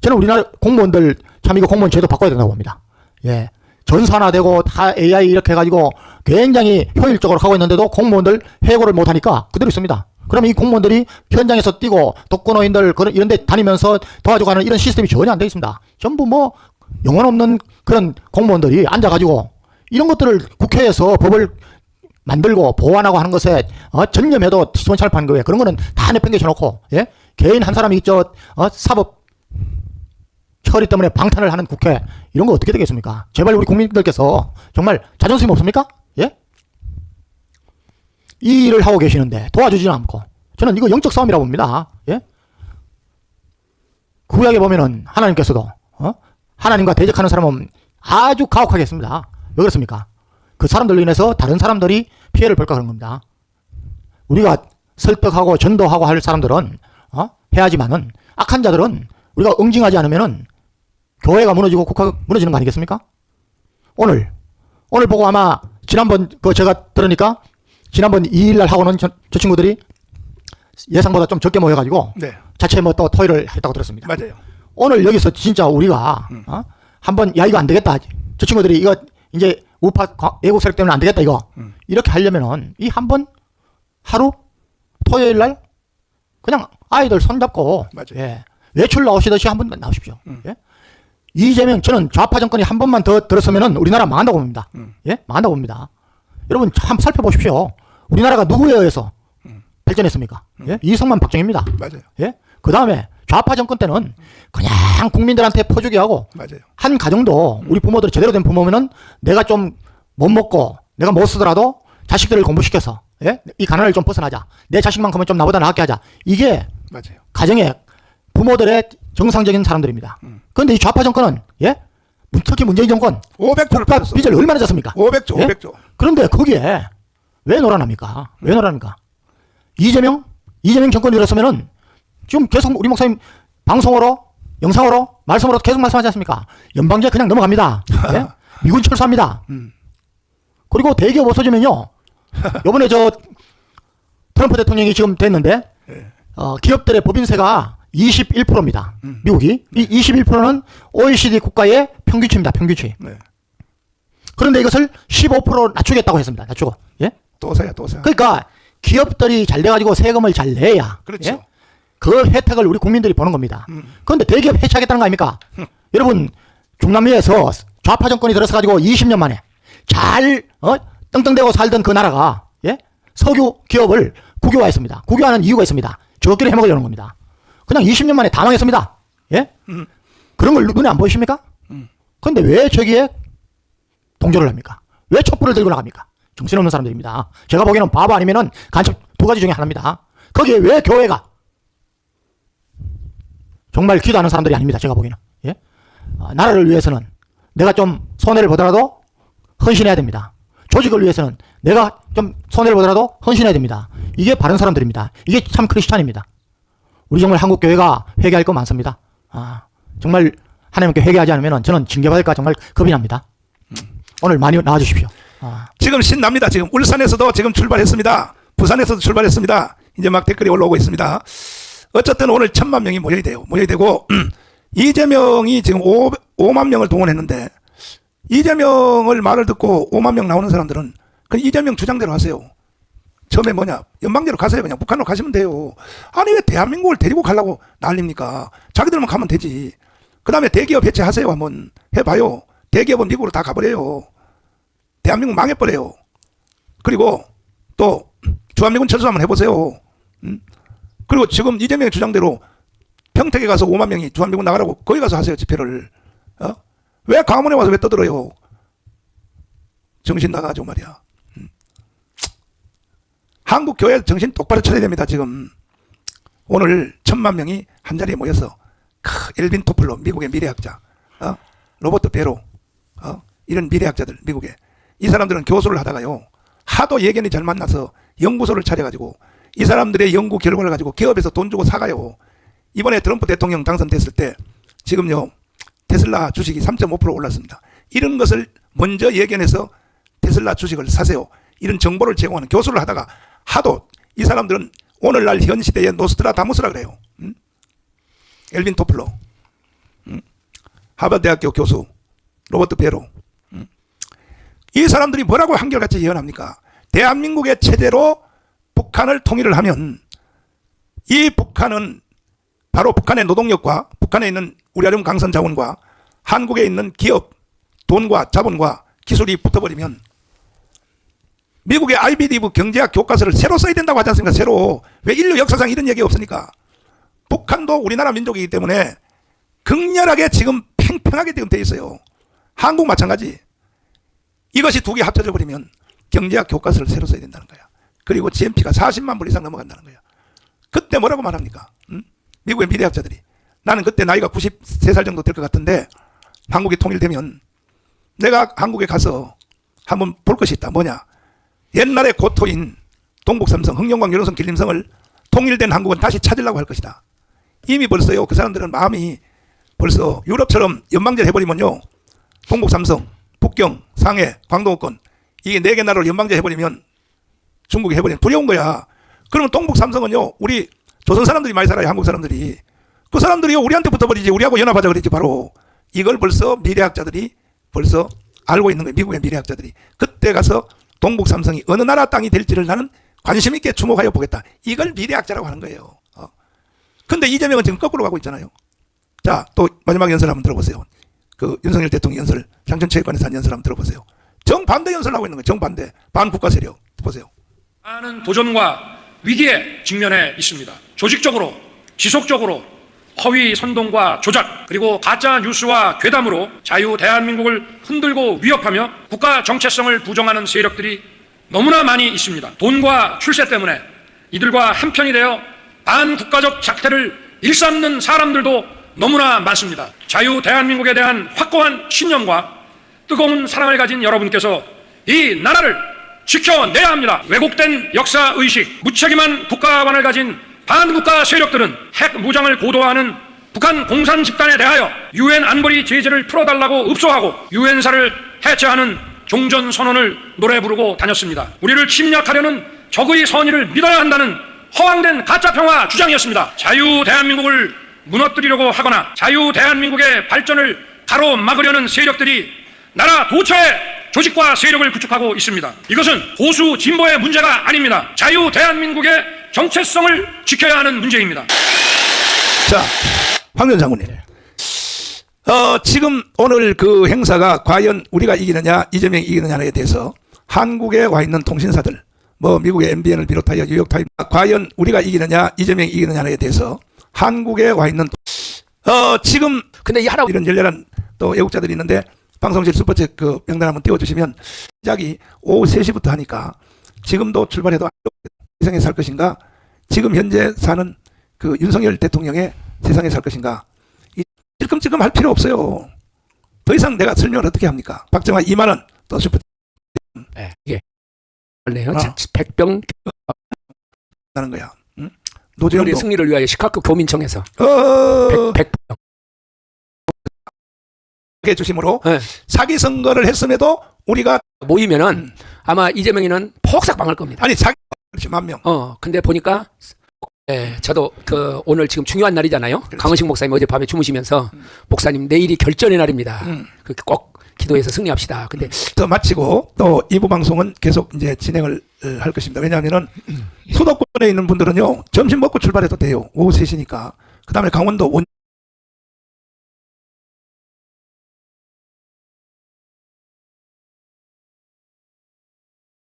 저는 우리나라 공무원들 참 이거 공무원 제도 바꿔야 된다고 봅니다. 예. 전산화되고 다 AI 이렇게 해가지고 굉장히 효율적으로 하고 있는데도 공무원들 해고를 못하니까 그대로 있습니다. 그러면 이 공무원들이 현장에서 뛰고 독거노인들 이런 데 다니면서 도와줘가는 이런 시스템이 전혀 안 되어 있습니다. 전부 뭐 영혼 없는 그런 공무원들이 앉아가지고 이런 것들을 국회에서 법을 만들고 보완하고 하는 것에 전념해도 시원찮을 거예요. 그런 거는 다 내팽개쳐놓고 예? 개인 한 사람이 사법 처리 때문에 방탄을 하는 국회 이런 거 어떻게 되겠습니까? 제발 우리 국민들께서 정말 자존심 없습니까? 예? 이 일을 하고 계시는데 도와주지는 않고 저는 이거 영적 싸움이라고 봅니다. 예? 구약에 보면은 하나님께서도 하나님과 대적하는 사람은 아주 가혹하게 했습니다. 왜 그렇습니까? 그 사람들로 인해서 다른 사람들이 피해를 볼까 그런 겁니다. 우리가 설득하고 전도하고 할 사람들은 해야지만은 악한 자들은 우리가 응징하지 않으면은 교회가 무너지고 국가가 무너지는 거 아니겠습니까? 오늘 보고 아마 지난번 제가 들으니까 지난번 2일날 하고는 저 친구들이 예상보다 좀 적게 모여가지고 네. 자체 뭐 또 토의를 했다고 들었습니다. 맞아요. 오늘 여기서 진짜 우리가 한번 야 이거 안 되겠다. 저 친구들이 이거 이제 우파 애국 세력 때문에 안 되겠다 이거 이렇게 하려면은 이 한번 하루 토요일 날 그냥 아이들 손잡고 맞아요. 예, 외출 나오시듯이 한번 나오십시오. 예? 이재명 저는 좌파 정권이 한 번만 더 들었으면은 우리나라 망한다고 봅니다. 예, 망한다고 봅니다. 여러분 한번 살펴보십시오. 우리나라가 누구에 의해서 발전했습니까? 예? 이승만 박정희입니다. 맞아요. 예? 그 다음에 좌파 정권 때는 그냥 국민들한테 퍼주기 하고 맞아요. 한 가정도 우리 부모들이 제대로 된 부모면은 내가 좀 못 먹고 내가 못 쓰더라도 자식들을 공부시켜서 예? 이 가난을 좀 벗어나자. 내 자식만큼은 좀 나보다 나게 하자. 이게 맞아요. 가정의 부모들의 정상적인 사람들입니다. 그런데 이 좌파 정권은 예? 특히 문재인 정권 500조를 국가 빚을 얼마나 졌습니까? 500조, 예? 500조. 그런데 거기에 왜 놀아납니까? 왜 놀아납니까? 이재명 정권이 들었으면은 지금 계속 우리 목사님 방송으로 영상으로 말씀으로 계속 말씀하지 않습니까? 연방제 그냥 넘어갑니다. 예? 미군 철수합니다. 그리고 대기업 없어지면요. 요번에 트럼프 대통령이 지금 됐는데 기업들의 법인세가 21%입니다. 미국이. 이 21%는 OECD 국가의 평균치입니다. 평균치. 네. 그런데 이것을 15% 낮추겠다고 했습니다. 낮추고. 예? 또사야. 그러니까 기업들이 잘 돼가지고 세금을 잘 내야. 그렇죠. 예? 그 혜택을 우리 국민들이 보는 겁니다. 그런데 대기업 해체하겠다는 거 아닙니까? 여러분 중남미에서 좌파 정권이 들어서가지고 20년 만에 잘 떵떵대고 살던 그 나라가 예? 석유 기업을 국유화했습니다. 국유화하는 이유가 있습니다. 저것끼리 해먹으려는 겁니다. 그냥 20년 만에 다 망했습니다. 예? 그런 걸 눈에 안 보이십니까? 그런데 왜 저기에 동조를 합니까? 왜 촛불을 들고 나갑니까? 정신없는 사람들입니다. 제가 보기에는 바보 아니면은 간첩 두 가지 중에 하나입니다. 거기에 왜 교회가 정말 기도하는 사람들이 아닙니다. 제가 보기에는. 예? 나라를 위해서는 내가 좀 손해를 보더라도 헌신해야 됩니다. 조직을 위해서는 내가 좀 손해를 보더라도 헌신해야 됩니다. 이게 바른 사람들입니다. 이게 참 크리스찬입니다. 우리 정말 한국 교회가 회개할 거 많습니다. 정말 하나님께 회개하지 않으면 저는 징계받을까 정말 겁이 납니다. 오늘 많이 나와주십시오. 지금 신납니다. 지금 울산에서도 지금 출발했습니다. 부산에서도 출발했습니다. 이제 막 댓글이 올라오고 있습니다. 어쨌든 오늘 1000만 명이 모여야 되고 이재명이 지금 5만 명을 동원했는데 이재명을 말을 듣고 5만 명 나오는 사람들은 그냥 이재명 주장대로 하세요. 처음에 연방대로 가세요. 그냥 북한으로 가시면 돼요. 아니 왜 대한민국을 데리고 가려고 난립니까? 자기들만 가면 되지. 그 다음에 대기업 해체하세요. 한번 해봐요. 대기업은 미국으로 다 가버려요. 대한민국 망해버려요. 그리고 또 주한미군 철수 한번 해보세요. 그리고 지금 이재명의 주장대로 평택에 가서 5만 명이 주한미군 나가라고 거기 가서 하세요. 집회를. 왜 광화문에 와서 왜 떠들어요? 정신 나가지고 말이야. 한국 교회 정신 똑바로 차려야 됩니다. 지금 오늘 1000만 명이 한자리에 모여서 엘빈 토플러 미국의 미래학자, 로버트 베로, 이런 미래학자들 미국에 이 사람들은 교수를 하다가요 하도 예견이 잘 만나서 연구소를 차려가지고 이 사람들의 연구 결과를 가지고 기업에서 돈 주고 사가요. 이번에 트럼프 대통령 당선됐을 때 지금요 테슬라 주식이 3.5% 올랐습니다. 이런 것을 먼저 예견해서 테슬라 주식을 사세요. 이런 정보를 제공하는 교수를 하다가 하도 이 사람들은 오늘날 현 시대의 노스트라다무스라 그래요. 엘빈 토플러, 하버드 대학교 교수 로버트 베로. 이 사람들이 뭐라고 한결같이 예언합니까? 대한민국의 체제로 북한을 통일을 하면 이 북한은 바로 북한의 노동력과 북한에 있는 우리아름 강선 자원과 한국에 있는 기업, 돈과 자본과 기술이 붙어버리면 미국의 IBDV 경제학 교과서를 새로 써야 된다고 하지 않습니까? 새로. 왜 인류 역사상 이런 얘기 없으니까. 북한도 우리나라 민족이기 때문에 극렬하게 지금 팽팽하게 지금 돼 있어요. 한국 마찬가지. 이것이 두 개 합쳐져 버리면 경제학 교과서를 새로 써야 된다는 거야. 그리고 GNP가 40만 불 이상 넘어간다는 거야. 그때 뭐라고 말합니까? 미국의 미래학자들이. 나는 그때 나이가 93살 정도 될 것 같은데 한국이 통일되면 내가 한국에 가서 한번 볼 것이 있다. 뭐냐? 옛날의 고토인 동북삼성, 흥룡강, 유럽성, 길림성을 통일된 한국은 다시 찾으려고 할 것이다. 이미 벌써요. 그 사람들은 마음이 벌써 유럽처럼 연방제를 해버리면요. 동북삼성, 북경, 상해, 광동어권 이게 4개 나라로 연방제 해버리면 중국이 해버리면 두려운 거야. 그러면 동북삼성은요. 우리 조선 사람들이 많이 살아요. 한국 사람들이. 그 사람들이요. 우리한테 붙어버리지. 우리하고 연합하자 그랬지 바로. 이걸 벌써 미래학자들이 벌써 알고 있는 거예요. 미국의 미래학자들이. 그때 가서 동북삼성이 어느 나라 땅이 될지를 나는 관심 있게 주목하여 보겠다. 이걸 미래학자라고 하는 거예요. 근데 이재명은 지금 거꾸로 가고 있잖아요. 자, 또 마지막 연설 한번 들어보세요. 그 윤석열 대통령 연설, 장천체육관에서 한 연설 한번 들어보세요. 정반대 연설을 하고 있는 거예요. 정반대. 반국가 세력. 보세요. 많은 도전과 위기에 직면해 있습니다. 조직적으로, 지속적으로 허위 선동과 조작, 그리고 가짜 뉴스와 괴담으로 자유 대한민국을 흔들고 위협하며 국가 정체성을 부정하는 세력들이 너무나 많이 있습니다. 돈과 출세 때문에 이들과 한편이 되어 반국가적 작태를 일삼는 사람들도 너무나 많습니다. 자유 대한민국에 대한 확고한 신념과 뜨거운 사랑을 가진 여러분께서 이 나라를 지켜내야 합니다. 왜곡된 역사의식, 무책임한 국가관을 가진 반국가 세력들은 핵 무장을 고도화하는 북한 공산 집단에 대하여 유엔 안보리 제재를 풀어달라고 읍소하고 유엔사를 해체하는 종전선언을 노래 부르고 다녔습니다. 우리를 침략하려는 적의 선의를 믿어야 한다는 허황된 가짜평화 주장이었습니다. 자유 대한민국을 무너뜨리려고 하거나 자유 대한민국의 발전을 가로막으려는 세력들이 나라 도처에 조직과 세력을 구축하고 있습니다. 이것은 보수 진보의 문제가 아닙니다. 자유 대한민국의 정체성을 지켜야 하는 문제입니다. 자, 황교안 장군님. 지금 오늘 그 행사가 과연 우리가 이기느냐, 이재명이 이기느냐에 대해서 한국에 와 있는 통신사들, 뭐 미국의 MBN을 비롯하여 뉴욕타임, 과연 우리가 이기느냐, 이재명이 이기느냐에 대해서 한국에 와 있는 지금 근데 이 하나 이런 열렬한 또 애국자들이 있는데 방송실 슈퍼챗 그 명단 한번 띄워주시면 시작이 오후 3시부터 하니까 지금도 출발해도 세상에 살 것인가, 지금 현재 사는 그 윤석열 대통령의 세상에 살 것인가, 이 찔끔찔끔 할 필요 없어요. 더 이상 내가 설명을 어떻게 합니까? 박정아 2만 원 또 슈퍼. 네, 이게 원래요. 100병 나는 거야. 응? 우리 노조연도 승리를 위하여 시카고 교민청에서 100병. 해주심으로 네. 사기 선거를 했음에도 우리가 모이면은 아마 이재명이는 폭삭 망할 겁니다. 아니 사기 그렇지 10,000명. 근데 보니까 저도 그 오늘 지금 중요한 날이잖아요. 그렇지. 강은식 목사님 어젯밤에 주무시면서 목사님 내일이 결전의 날입니다. 그렇게 꼭 기도해서 승리합시다. 근데 더 마치고 또 2부 방송은 계속 이제 진행을 할 것입니다. 왜냐하면은 수도권에 있는 분들은요 점심 먹고 출발해도 돼요. 오후 3시니까. 그 다음에 강원도